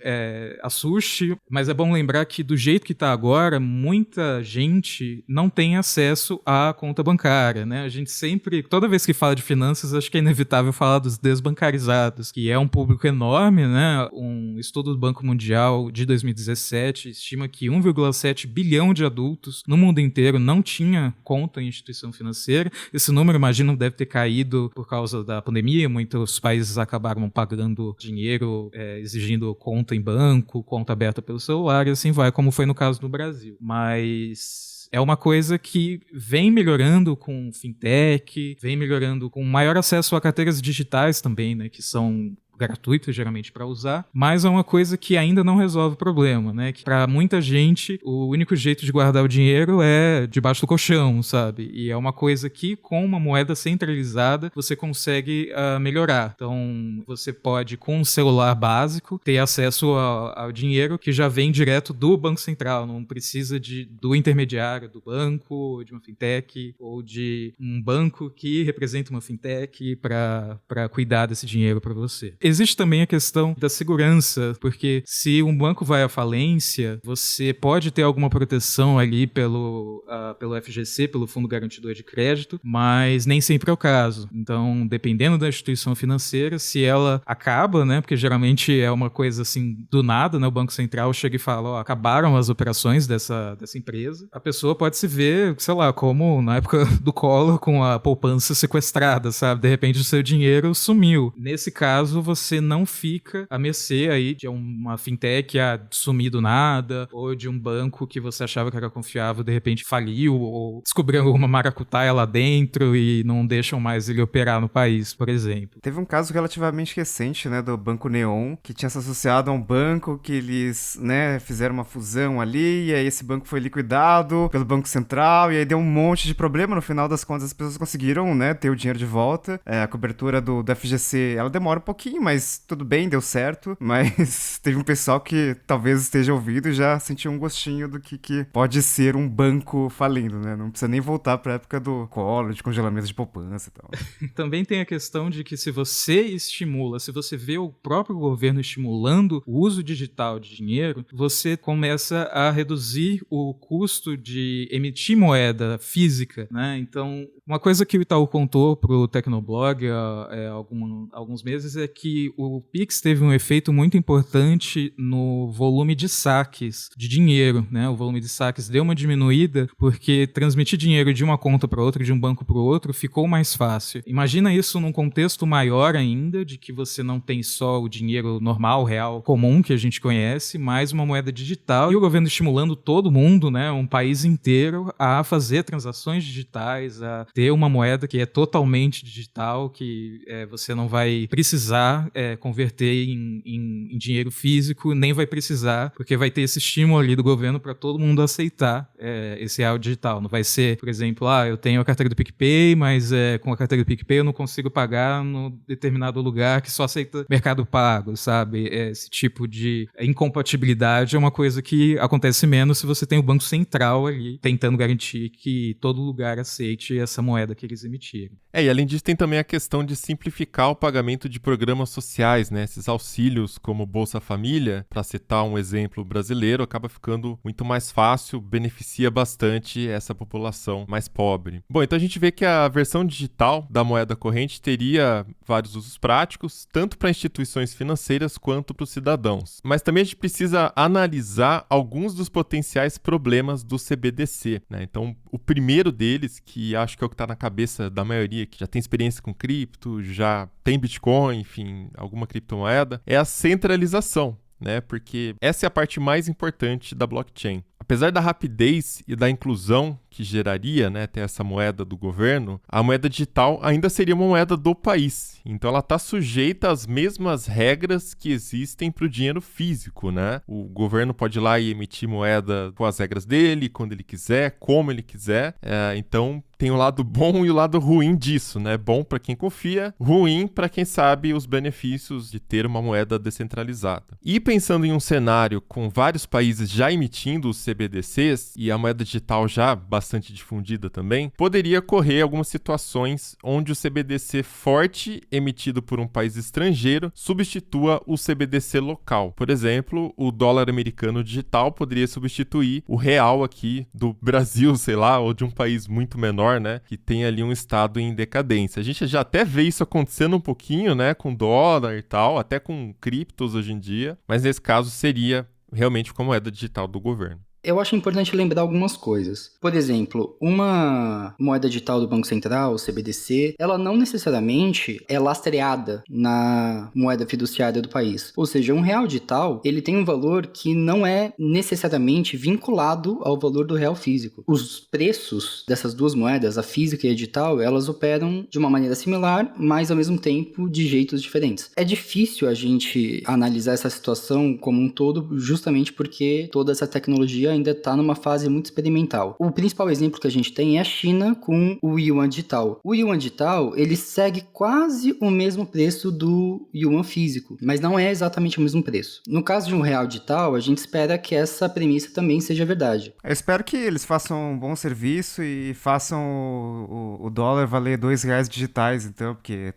assuste, mas é bom lembrar que do jeito que está agora, muita gente não tem acesso à conta bancária, né? A gente sempre, toda vez que fala de finanças, acho que é inevitável falar dos desbancarizados, que é um público enorme, né? Um estudo do Banco Mundial de 2017 estima que 1,7 bilhão de adultos no mundo inteiro não tinha conta em instituição financeira. Esse número, imagino, deve ter caído por causa da pandemia. Muitos países acabaram pagando dinheiro, exigindo conta em banco, conta aberta pelo celular, e assim vai, como foi no caso do Brasil. Mas é uma coisa que vem melhorando com fintech, vem melhorando com maior acesso a carteiras digitais também, né, que são gratuito, geralmente, para usar, mas é uma coisa que ainda não resolve o problema, né? Que para muita gente, o único jeito de guardar o dinheiro é debaixo do colchão, sabe? E é uma coisa que, com uma moeda centralizada, você consegue melhorar. Então, você pode, com um celular básico, ter acesso ao dinheiro que já vem direto do Banco Central, não precisa do intermediário do banco, de uma fintech, ou de um banco que representa uma fintech para cuidar desse dinheiro para você. Existe também a questão da segurança, porque se um banco vai à falência, você pode ter alguma proteção ali pelo FGC, pelo Fundo Garantidor de Crédito, mas nem sempre é o caso. Então, dependendo da instituição financeira, se ela acaba, né, porque geralmente é uma coisa assim do nada, né, o Banco Central chega e fala, ó, acabaram as operações dessa empresa, a pessoa pode se ver, sei lá, como na época do Collor, com a poupança sequestrada, sabe? De repente o seu dinheiro sumiu. Nesse caso, você não fica à mercê aí de uma fintech sumir do nada, ou de um banco que você achava que era confiável, de repente faliu, ou descobriu alguma maracutaia lá dentro e não deixam mais ele operar no país, por exemplo. Teve um caso relativamente recente, né, do Banco Neon, que tinha se associado a um banco que eles, né, fizeram uma fusão ali, e aí esse banco foi liquidado pelo Banco Central, e aí deu um monte de problema. No final das contas, as pessoas conseguiram, né, ter o dinheiro de volta. A cobertura do FGC, ela demora um pouquinho mas tudo bem, deu certo. Mas teve um pessoal que talvez esteja ouvindo e já sentiu um gostinho do que pode ser um banco falindo, né? Não precisa nem voltar pra época do Collor, de congelamento de poupança e tal. Também tem a questão de que se você vê o próprio governo estimulando o uso digital de dinheiro, você começa a reduzir o custo de emitir moeda física, né? Então, uma coisa que o Itaú contou pro Tecnoblog há alguns meses é que o Pix teve um efeito muito importante no volume de saques de dinheiro, né? O volume de saques deu uma diminuída porque transmitir dinheiro de uma conta para outra, de um banco para o outro, ficou mais fácil. Imagina isso num contexto maior ainda, de que você não tem só o dinheiro normal, real, comum que a gente conhece, mas uma moeda digital e o governo estimulando todo mundo, né? Um país inteiro a fazer transações digitais, a ter uma moeda que é totalmente digital, que você não vai precisar converter em dinheiro físico, nem vai precisar, porque vai ter esse estímulo ali do governo para todo mundo aceitar esse real digital. Não vai ser, por exemplo, eu tenho a carteira do PicPay, mas com a carteira do PicPay eu não consigo pagar no determinado lugar que só aceita Mercado Pago, sabe? Esse tipo de incompatibilidade é uma coisa que acontece menos se você tem o Banco Central ali tentando garantir que todo lugar aceite essa moeda que eles emitiram. E além disso tem também a questão de simplificar o pagamento de programas sociais, né? Esses auxílios como Bolsa Família, para citar um exemplo brasileiro, acaba ficando muito mais fácil, beneficia bastante essa população mais pobre. Bom, então a gente vê que a versão digital da moeda corrente teria vários usos práticos, tanto para instituições financeiras quanto para os cidadãos. Mas também a gente precisa analisar alguns dos potenciais problemas do CBDC, né? Então, o primeiro deles, que acho que é o que está na cabeça da maioria, que já tem experiência com cripto, já tem Bitcoin, enfim, alguma criptomoeda, é a centralização, né? Porque essa é a parte mais importante da blockchain. Apesar da rapidez e da inclusão que geraria, né, ter essa moeda do governo, a moeda digital ainda seria uma moeda do país. Então ela está sujeita às mesmas regras que existem para o dinheiro físico, né? O governo pode ir lá e emitir moeda com as regras dele, quando ele quiser, como ele quiser. Então tem o lado bom e o lado ruim disso, né? Bom para quem confia, ruim para quem sabe os benefícios de ter uma moeda descentralizada. E pensando em um cenário com vários países já emitindo os CBDCs e a moeda digital já bastante difundida também, poderia ocorrer algumas situações onde o CBDC forte emitido por um país estrangeiro substitua o CBDC local. Por exemplo, o dólar americano digital poderia substituir o real aqui do Brasil, sei lá, ou de um país muito menor, né, que tem ali um estado em decadência. A gente já até vê isso acontecendo um pouquinho, né, com dólar e tal, até com criptos hoje em dia, mas nesse caso seria realmente com a moeda digital do governo. Eu acho importante lembrar algumas coisas. Por exemplo, uma moeda digital do Banco Central, o CBDC, ela não necessariamente é lastreada na moeda fiduciária do país. Ou seja, um real digital, ele tem um valor que não é necessariamente vinculado ao valor do real físico. Os preços dessas duas moedas, a física e a digital, elas operam de uma maneira similar, mas ao mesmo tempo de jeitos diferentes. É difícil a gente analisar essa situação como um todo, justamente porque toda essa tecnologia ainda está numa fase muito experimental. O principal exemplo que a gente tem é a China com o Yuan digital. O Yuan digital, ele segue quase o mesmo preço do Yuan físico, mas não é exatamente o mesmo preço. No caso de um real digital, a gente espera que essa premissa também seja verdade. Eu espero que eles façam um bom serviço e façam o dólar valer R$2 digitais, então, porque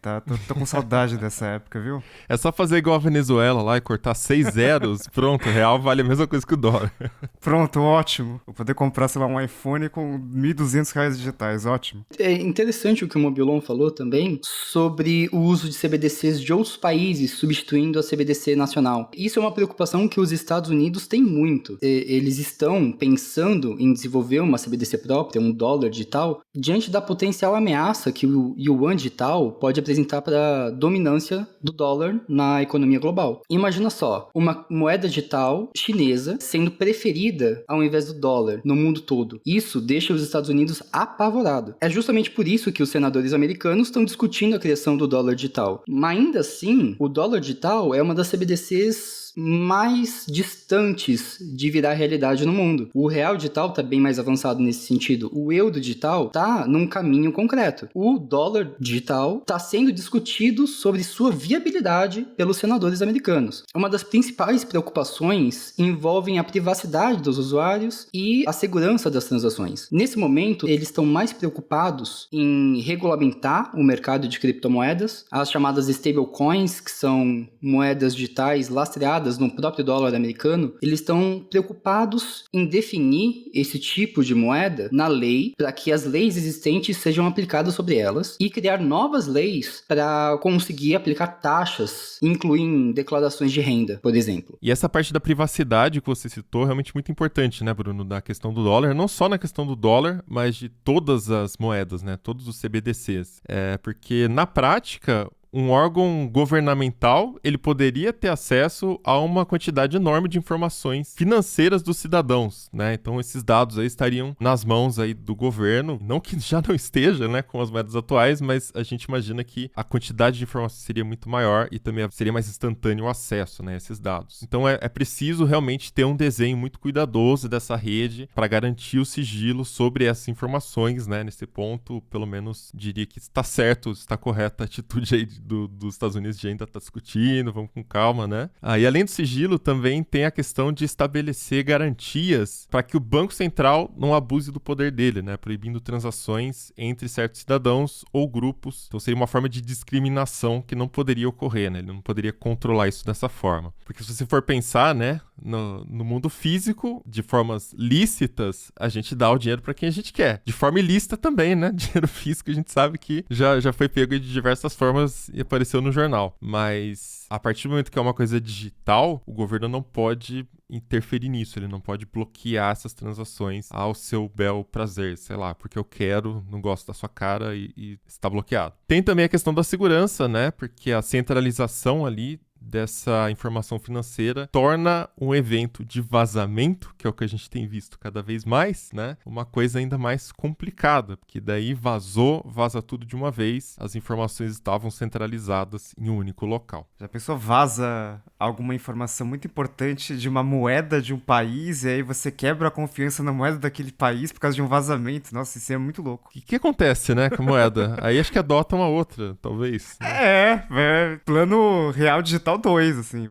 tô com saudade dessa época, viu? É só fazer igual a Venezuela lá e cortar 6 zeros, pronto, o real vale a mesma coisa que o dólar. Pronto, ótimo. Vou poder comprar, sei lá, um iPhone com R$1.200 digitais, ótimo. É interessante o que o Mobilon falou também sobre o uso de CBDCs de outros países substituindo a CBDC nacional. Isso é uma preocupação que os Estados Unidos têm muito. Eles estão pensando em desenvolver uma CBDC própria, um dólar digital, diante da potencial ameaça que o Yuan digital pode apresentar para a dominância do dólar na economia global. Imagina só, uma moeda digital chinesa sendo preferida ao invés do dólar no mundo todo. Isso deixa os Estados Unidos apavorados. É justamente por isso que os senadores americanos estão discutindo a criação do dólar digital. Mas ainda assim, o dólar digital é uma das CBDCs mais distantes de virar realidade no mundo. O real digital está bem mais avançado nesse sentido. O euro digital está num caminho concreto. O dólar digital está sendo discutido sobre sua viabilidade pelos senadores americanos. Uma das principais preocupações envolvem a privacidade dos usuários e a segurança das transações. Nesse momento, eles estão mais preocupados em regulamentar o mercado de criptomoedas, as chamadas stablecoins, que são moedas digitais lastreadas no próprio dólar americano. Eles estão preocupados em definir esse tipo de moeda na lei, para que as leis existentes sejam aplicadas sobre elas, e criar novas leis para conseguir aplicar taxas, incluindo declarações de renda, por exemplo. E essa parte da privacidade que você citou é realmente muito importante, né, Bruno, da questão do dólar, não só na questão do dólar, mas de todas as moedas, né, todos os CBDCs. Porque na prática, um órgão governamental, ele poderia ter acesso a uma quantidade enorme de informações financeiras dos cidadãos, né? Então, esses dados aí estariam nas mãos aí do governo, não que já não esteja, né, com as moedas atuais, mas a gente imagina que a quantidade de informações seria muito maior e também seria mais instantâneo o acesso, né, a esses dados. Então, é preciso realmente ter um desenho muito cuidadoso dessa rede para garantir o sigilo sobre essas informações, né? Nesse ponto, pelo menos, diria que está certo, está correta a atitude aí dos Estados Unidos de ainda tá discutindo, vamos com calma, né? E além do sigilo, também tem a questão de estabelecer garantias para que o Banco Central não abuse do poder dele, né? Proibindo transações entre certos cidadãos ou grupos. Então seria uma forma de discriminação que não poderia ocorrer, né? Ele não poderia controlar isso dessa forma. Porque se você for pensar, né, no mundo físico, de formas lícitas, a gente dá o dinheiro para quem a gente quer. De forma ilícita também, né? Dinheiro físico a gente sabe que já foi pego de diversas formas e apareceu no jornal. Mas a partir do momento que é uma coisa digital, o governo não pode interferir nisso, ele não pode bloquear essas transações ao seu bel prazer, sei lá, porque eu quero, não gosto da sua cara e está bloqueado. Tem também a questão da segurança, né? Porque a centralização ali dessa informação financeira torna um evento de vazamento, que é o que a gente tem visto cada vez mais, né? Uma coisa ainda mais complicada, porque daí vaza tudo de uma vez, as informações estavam centralizadas em um único local. Já pensou, vaza alguma informação muito importante de uma moeda de um país e aí você quebra a confiança na moeda daquele país por causa de um vazamento? Nossa, isso é muito louco. O que acontece, né, com a moeda? Aí acho que adota uma outra, talvez. Plano real digital 2, assim.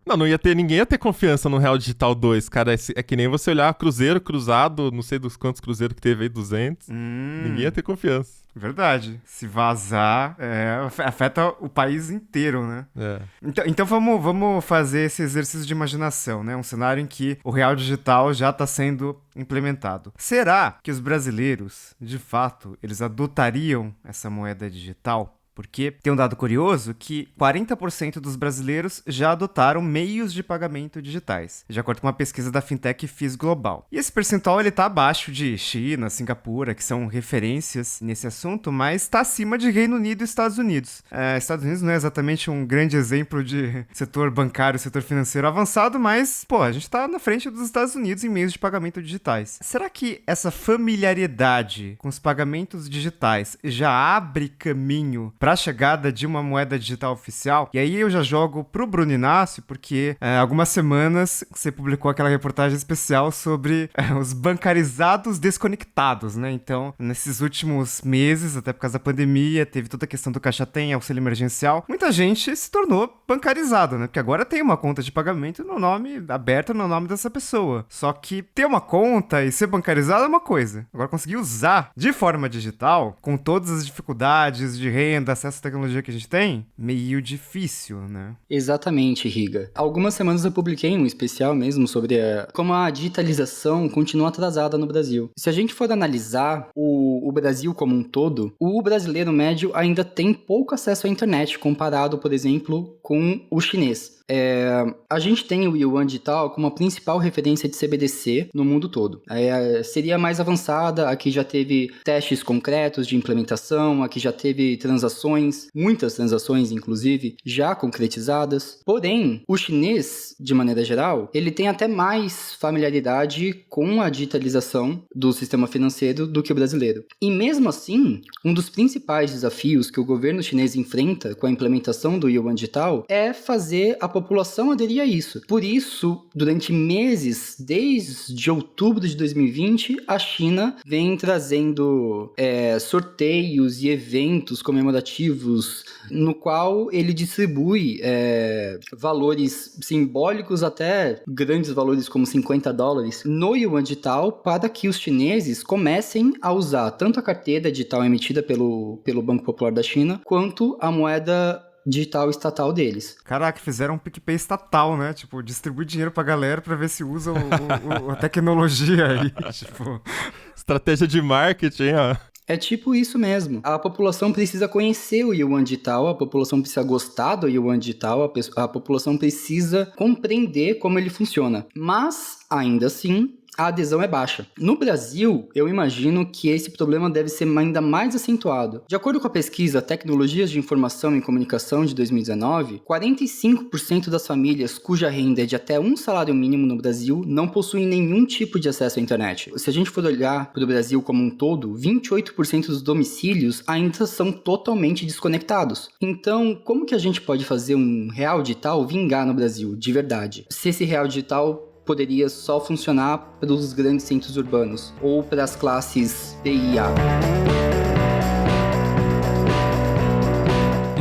Ninguém ia ter confiança no Real Digital 2, cara. É que nem você olhar Cruzeiro cruzado, não sei dos quantos cruzeiros que teve aí, 200. Ninguém ia ter confiança. Verdade. Se vazar, afeta o país inteiro, né? Então vamos fazer esse exercício de imaginação, né? Um cenário em que o Real Digital já está sendo implementado. Será que os brasileiros, de fato, eles adotariam essa moeda digital? Porque tem um dado curioso que 40% dos brasileiros já adotaram meios de pagamento digitais, de acordo com uma pesquisa da fintech FIS Global. E esse percentual está abaixo de China, Singapura, que são referências nesse assunto, mas está acima de Reino Unido e Estados Unidos. Estados Unidos não é exatamente um grande exemplo de setor bancário, setor financeiro avançado, mas, a gente está na frente dos Estados Unidos em meios de pagamento digitais. Será que essa familiaridade com os pagamentos digitais já abre caminho para a chegada de uma moeda digital oficial? E aí eu já jogo pro Bruno Inácio, porque algumas semanas você publicou aquela reportagem especial sobre os bancarizados desconectados, né? Então, nesses últimos meses, até por causa da pandemia, teve toda a questão do Caixa Tem, auxílio emergencial, muita gente se tornou bancarizado, né? Porque agora tem uma conta de pagamento no nome, aberta no nome dessa pessoa. Só que ter uma conta e ser bancarizado é uma coisa. Agora, conseguir usar de forma digital, com todas as dificuldades de renda, acesso à tecnologia que a gente tem, meio difícil, né? Exatamente, Riga. Algumas semanas eu publiquei um especial mesmo sobre como a digitalização continua atrasada no Brasil. Se a gente for analisar o Brasil como um todo, o brasileiro médio ainda tem pouco acesso à internet comparado, por exemplo, com o chinês. A gente tem o Yuan Digital como a principal referência de CBDC no mundo todo. Seria mais avançada, aqui já teve testes concretos de implementação, aqui já teve transações, muitas transações inclusive, já concretizadas. Porém, o chinês, de maneira geral, ele tem até mais familiaridade com a digitalização do sistema financeiro do que o brasileiro. E mesmo assim, um dos principais desafios que o governo chinês enfrenta com a implementação do Yuan Digital digital é fazer a população aderir a isso. Por isso, durante meses, desde outubro de 2020, a China vem trazendo sorteios e eventos comemorativos no qual ele distribui valores simbólicos até grandes valores como $50 no yuan digital para que os chineses comecem a usar tanto a carteira digital emitida pelo Banco Popular da China quanto a moeda digital estatal deles. Caraca, fizeram um PicPay estatal, né? Tipo, distribui dinheiro pra galera pra ver se usa a tecnologia aí. Tipo... Estratégia de marketing, ó. É tipo isso mesmo. A população precisa conhecer o yuan digital, a população precisa gostar do yuan digital, a população precisa compreender como ele funciona. Mas, ainda assim, a adesão é baixa. No Brasil, eu imagino que esse problema deve ser ainda mais acentuado. De acordo com a pesquisa Tecnologias de Informação e Comunicação de 2019, 45% das famílias cuja renda é de até um salário mínimo no Brasil não possuem nenhum tipo de acesso à internet. Se a gente for olhar para o Brasil como um todo, 28% dos domicílios ainda são totalmente desconectados. Então, como que a gente pode fazer um real digital vingar no Brasil, de verdade? Se esse real digital poderia só funcionar para os grandes centros urbanos ou para as classes B e A.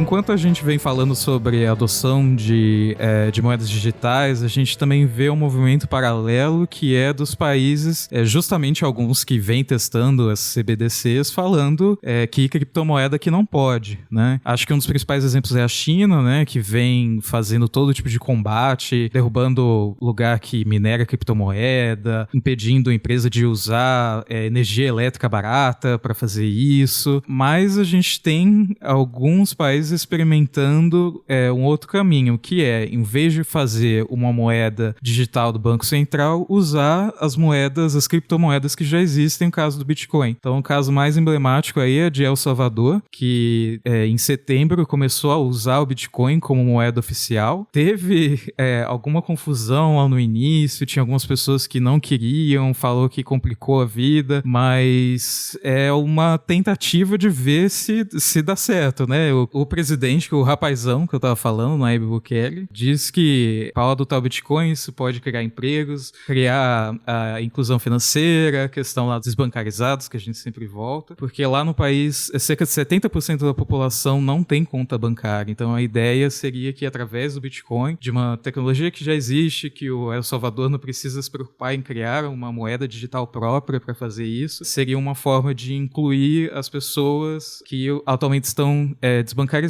Enquanto a gente vem falando sobre a adoção de moedas digitais, a gente também vê um movimento paralelo que é dos países, justamente alguns que vêm testando as CBDCs, falando que criptomoeda que não pode, né? Acho que um dos principais exemplos é a China, né? Que vem fazendo todo tipo de combate, derrubando lugar que minera criptomoeda, impedindo a empresa de usar energia elétrica barata para fazer isso. Mas a gente tem alguns países experimentando um outro caminho, que é, em vez de fazer uma moeda digital do Banco Central, usar as criptomoedas que já existem, no caso do Bitcoin. Então, o caso mais emblemático aí é de El Salvador, que em setembro começou a usar o Bitcoin como moeda oficial. Teve alguma confusão lá no início, tinha algumas pessoas que não queriam, falou que complicou a vida, mas é uma tentativa de ver se dá certo, né? O presidente, o rapazão que eu tava falando, Nayib Bukele, diz que ao adotar o Bitcoin isso pode criar empregos, criar a inclusão financeira, a questão lá dos desbancarizados, que a gente sempre volta, porque lá no país cerca de 70% da população não tem conta bancária, então a ideia seria que através do Bitcoin, de uma tecnologia que já existe, que o El Salvador não precisa se preocupar em criar uma moeda digital própria para fazer isso, seria uma forma de incluir as pessoas que atualmente estão desbancarizadas.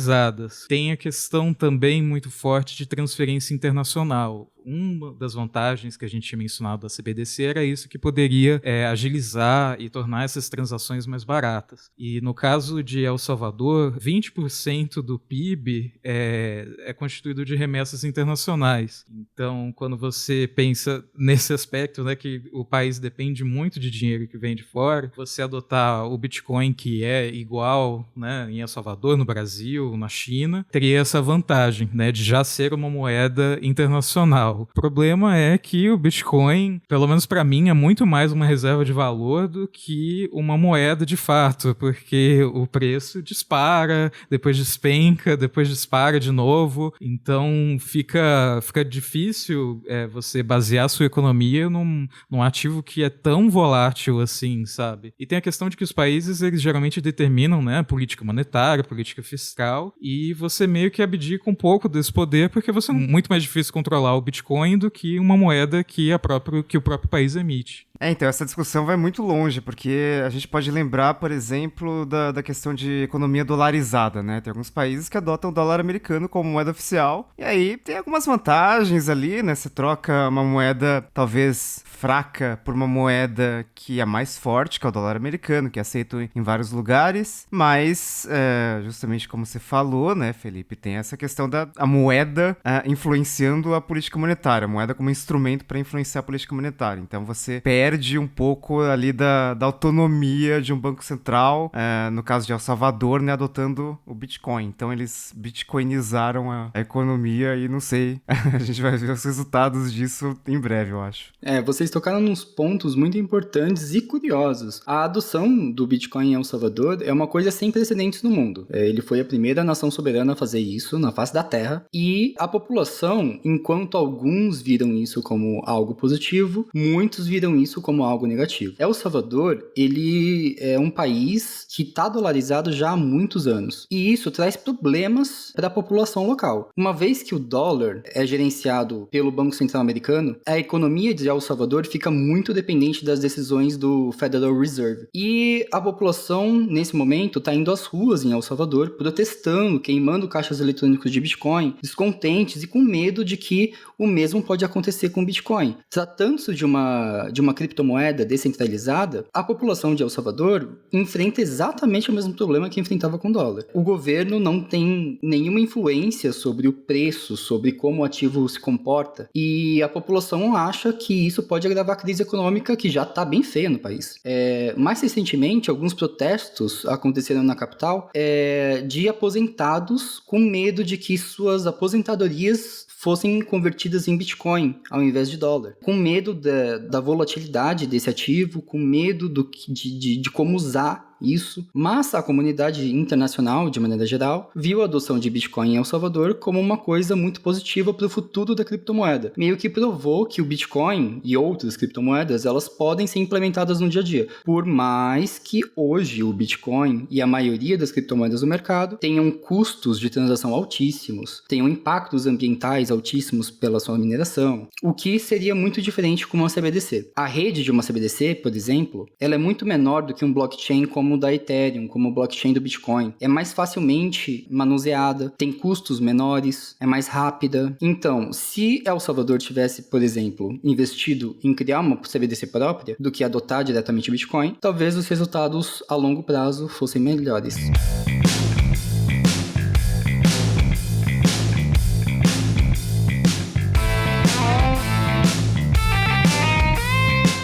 Tem a questão também muito forte de transferência internacional. Uma das vantagens que a gente tinha mencionado da CBDC era isso, que poderia agilizar e tornar essas transações mais baratas. E no caso de El Salvador, 20% do PIB é constituído de remessas internacionais. Então, quando você pensa nesse aspecto, né, que o país depende muito de dinheiro que vem de fora, você adotar o Bitcoin, que é igual, né, em El Salvador, no Brasil, na China, teria essa vantagem, né, de já ser uma moeda internacional. O problema é que o Bitcoin, pelo menos para mim, é muito mais uma reserva de valor do que uma moeda de fato, porque o preço dispara, depois despenca, depois dispara de novo, então fica difícil você basear a sua economia num ativo que é tão volátil assim, sabe? E tem a questão de que os países, eles geralmente determinam, né, a política monetária, a política fiscal, e você meio que abdica um pouco desse poder, porque você é muito mais difícil controlar o Bitcoin do que uma moeda que o próprio país emite. Então, essa discussão vai muito longe, porque a gente pode lembrar, por exemplo, da questão de economia dolarizada, né? Tem alguns países que adotam o dólar americano como moeda oficial, e aí tem algumas vantagens ali, né? Você troca uma moeda, talvez, fraca por uma moeda que é mais forte, que é o dólar americano, que é aceito em vários lugares, mas, justamente como você falou, né, Felipe, tem essa questão da moeda influenciando a política monetária, a moeda como instrumento para influenciar a política monetária. Então, você perde perde um pouco ali da autonomia de um banco central, no caso de El Salvador, né, adotando o Bitcoin. Então eles bitcoinizaram a economia e não sei, a gente vai ver os resultados disso em breve, eu acho. Vocês tocaram nos pontos muito importantes e curiosos. A adoção do Bitcoin em El Salvador é uma coisa sem precedentes no mundo. Ele foi a primeira nação soberana a fazer isso na face da Terra, e a população, enquanto alguns viram isso como algo positivo, muitos viram isso como algo negativo. El Salvador, ele é um país que está dolarizado já há muitos anos, e isso traz problemas para a população local. Uma vez que o dólar é gerenciado pelo Banco Central Americano, a economia de El Salvador fica muito dependente das decisões do Federal Reserve. E a população, nesse momento, está indo às ruas em El Salvador, protestando, queimando caixas eletrônicos de Bitcoin, descontentes e com medo de que o mesmo pode acontecer com o Bitcoin. Tratando-se de uma criptomoeda descentralizada, a população de El Salvador enfrenta exatamente o mesmo problema que enfrentava com o dólar. O governo não tem nenhuma influência sobre o preço, sobre como o ativo se comporta, e a população acha que isso pode agravar a crise econômica que já está bem feia no país. Mais recentemente, alguns protestos aconteceram na capital de aposentados com medo de que suas aposentadorias fossem convertidas em Bitcoin ao invés de dólar, com medo da volatilidade desse ativo, com medo de como usar isso, mas a comunidade internacional, de maneira geral, viu a adoção de Bitcoin em El Salvador como uma coisa muito positiva para o futuro da criptomoeda. Meio que provou que o Bitcoin e outras criptomoedas, elas podem ser implementadas no dia a dia. Por mais que hoje o Bitcoin e a maioria das criptomoedas do mercado tenham custos de transação altíssimos, tenham impactos ambientais altíssimos pela sua mineração, o que seria muito diferente com uma CBDC. A rede de uma CBDC, por exemplo, ela é muito menor do que um blockchain como o da Ethereum, como o blockchain do Bitcoin. É mais facilmente manuseada, tem custos menores, é mais rápida. Então, se El Salvador tivesse, por exemplo, investido em criar uma CBDC própria do que adotar diretamente o Bitcoin, talvez os resultados a longo prazo fossem melhores.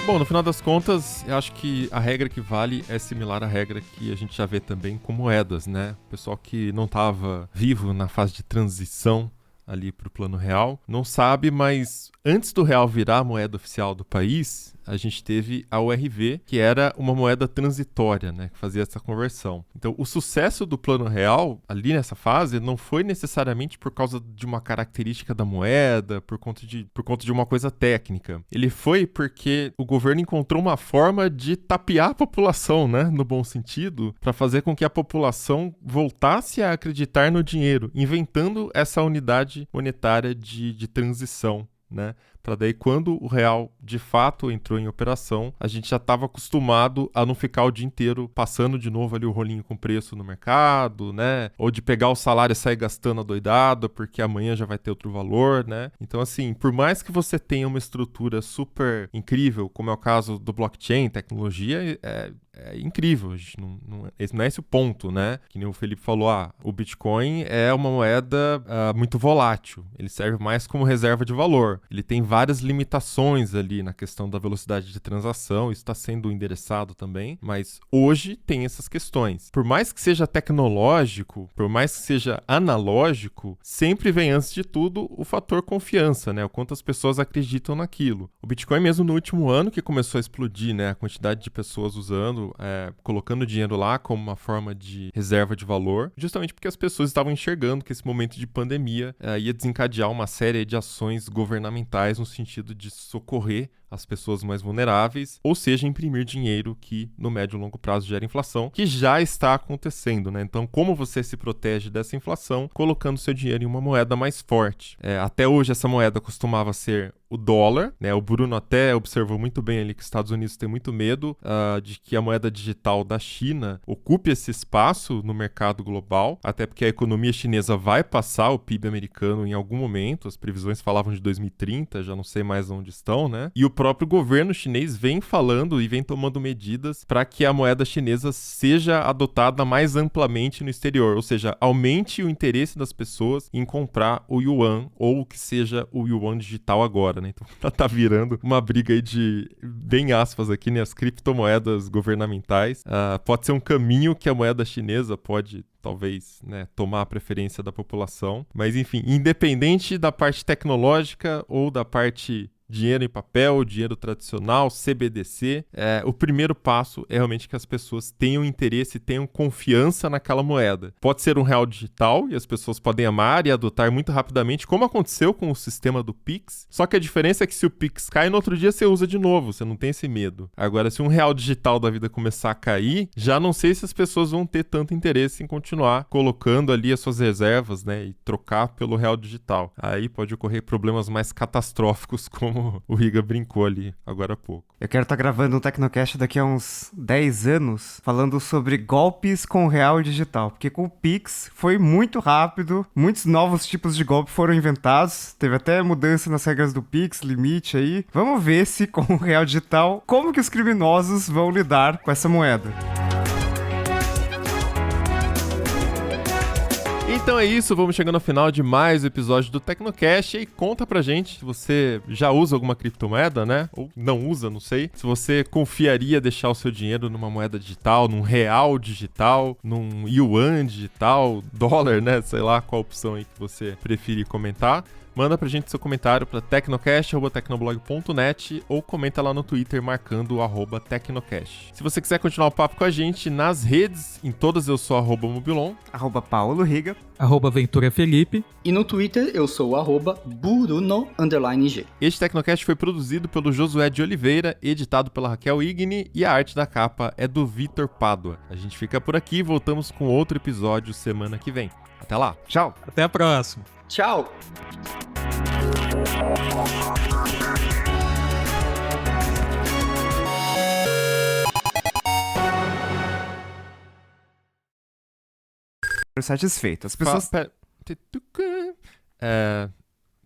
Bom, no final das contas, eu acho que a regra que vale é similar à regra que a gente já vê também com moedas, né? O pessoal que não estava vivo na fase de transição ali para o plano real não sabe, mas antes do real virar a moeda oficial do país, a gente teve a URV, que era uma moeda transitória, né, que fazia essa conversão. Então, o sucesso do plano real, ali nessa fase, não foi necessariamente por causa de uma característica da moeda, por conta de uma coisa técnica. Ele foi porque o governo encontrou uma forma de tapear a população, né, no bom sentido, para fazer com que a população voltasse a acreditar no dinheiro, inventando essa unidade monetária de transição, né? Para daí, quando o real de fato entrou em operação, a gente já estava acostumado a não ficar o dia inteiro passando de novo ali o rolinho com preço no mercado, né? Ou de pegar o salário e sair gastando adoidado, porque amanhã já vai ter outro valor, né? Então, assim, por mais que você tenha uma estrutura super incrível, como é o caso do blockchain, tecnologia, é incrível, a gente não é esse o ponto, né? Que nem o Felipe falou, o Bitcoin é uma moeda muito volátil, ele serve mais como reserva de valor, ele tem várias limitações ali na questão da velocidade de transação, isso está sendo endereçado também, mas hoje tem essas questões. Por mais que seja tecnológico, por mais que seja analógico, sempre vem antes de tudo o fator confiança, né? O quanto as pessoas acreditam naquilo. O Bitcoin mesmo no último ano que começou a explodir, né? A quantidade de pessoas usando, colocando dinheiro lá como uma forma de reserva de valor, justamente porque as pessoas estavam enxergando que esse momento de pandemia ia desencadear uma série de ações governamentais no sentido de socorrer as pessoas mais vulneráveis, ou seja, imprimir dinheiro que no médio e longo prazo gera inflação, que já está acontecendo, né? Então, como você se protege dessa inflação? Colocando seu dinheiro em uma moeda mais forte. Até hoje, essa moeda costumava ser o dólar, né? O Bruno até observou muito bem ali que os Estados Unidos têm muito medo de que a moeda digital da China ocupe esse espaço no mercado global, até porque a economia chinesa vai passar o PIB americano em algum momento, as previsões falavam de 2030, já não sei mais onde estão, né? E o próprio governo chinês vem falando e vem tomando medidas para que a moeda chinesa seja adotada mais amplamente no exterior, ou seja, aumente o interesse das pessoas em comprar o yuan ou o que seja o yuan digital agora, né? Então tá virando uma briga aí de, bem aspas aqui, né? As criptomoedas governamentais. Pode ser um caminho que a moeda chinesa pode, talvez, né, tomar a preferência da população. Mas, enfim, independente da parte tecnológica ou da parte dinheiro em papel, dinheiro tradicional, CBDC, o primeiro passo é realmente que as pessoas tenham interesse, tenham confiança naquela moeda. Pode ser um real digital e as pessoas podem amar e adotar muito rapidamente, como aconteceu com o sistema do Pix. Só que a diferença é que se o Pix cai, no outro dia você usa de novo, você não tem esse medo. Agora, se um real digital da vida começar a cair, já não sei se as pessoas vão ter tanto interesse em continuar colocando ali as suas reservas, né, e trocar pelo real digital. Aí pode ocorrer problemas mais catastróficos, como o Riga brincou ali agora há pouco. Eu quero estar gravando um Tecnocast daqui a uns 10 anos, falando sobre golpes com real digital, porque com o Pix foi muito rápido, muitos novos tipos de golpe foram inventados, teve até mudança nas regras do Pix, limite aí. Vamos ver se com o real digital, como que os criminosos vão lidar com essa moeda. Então é isso, vamos chegando ao final de mais um episódio do Tecnocast. E conta pra gente se você já usa alguma criptomoeda, né? Ou não usa, não sei. Se você confiaria deixar o seu dinheiro numa moeda digital, num real digital, num yuan digital, dólar, né? Sei lá qual opção aí que você preferir comentar. Manda pra gente seu comentário para tecnocast@tecnoblog.net ou comenta lá no Twitter marcando o @tecnocast. Se você quiser continuar o papo com a gente nas redes, em todas eu sou @mobilon, @PauloRiga, @VenturaFelipe. E no Twitter eu sou @Bruno_G. Este Tecnocast foi produzido pelo Josué de Oliveira, editado pela Raquel Igni e a arte da capa é do Vitor Pádua. A gente fica por aqui e voltamos com outro episódio semana que vem. Até lá. Tchau. Até a próxima. Tchau! Satisfeito. As pessoas...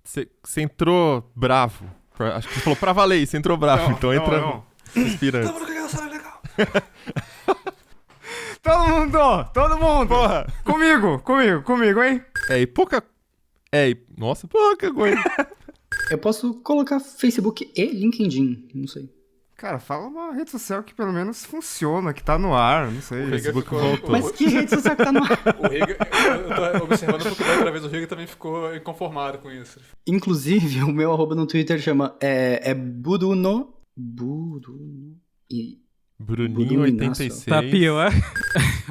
Você entrou bravo. Acho que você falou pra valer, você entrou bravo. Não, então não, entra não. respirando. Todo mundo! Porra! Comigo, hein? Pouca coisa. Eu posso colocar Facebook e LinkedIn, não sei. Cara, fala uma rede social que pelo menos funciona, que tá no ar, não sei. O Riga Facebook ficou... voltou. Mas que rede social que tá no ar? O Riga, eu tô observando porque da outra vez o Riga também ficou inconformado com isso. Inclusive, o meu @ no Twitter chama Bruno e Bruninho 86. Tá pior.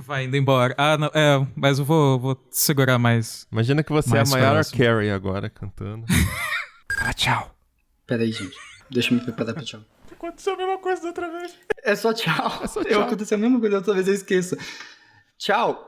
Vai indo embora. Não, mas eu vou segurar mais. Imagina que você Mais é a Mariah próximo. Carey agora cantando. Tchau. Pera aí, gente. Deixa eu me preparar pra tchau. Aconteceu a mesma coisa da outra vez. É só tchau. É só tchau. Aconteceu a mesma coisa da outra vez, eu esqueço. Tchau.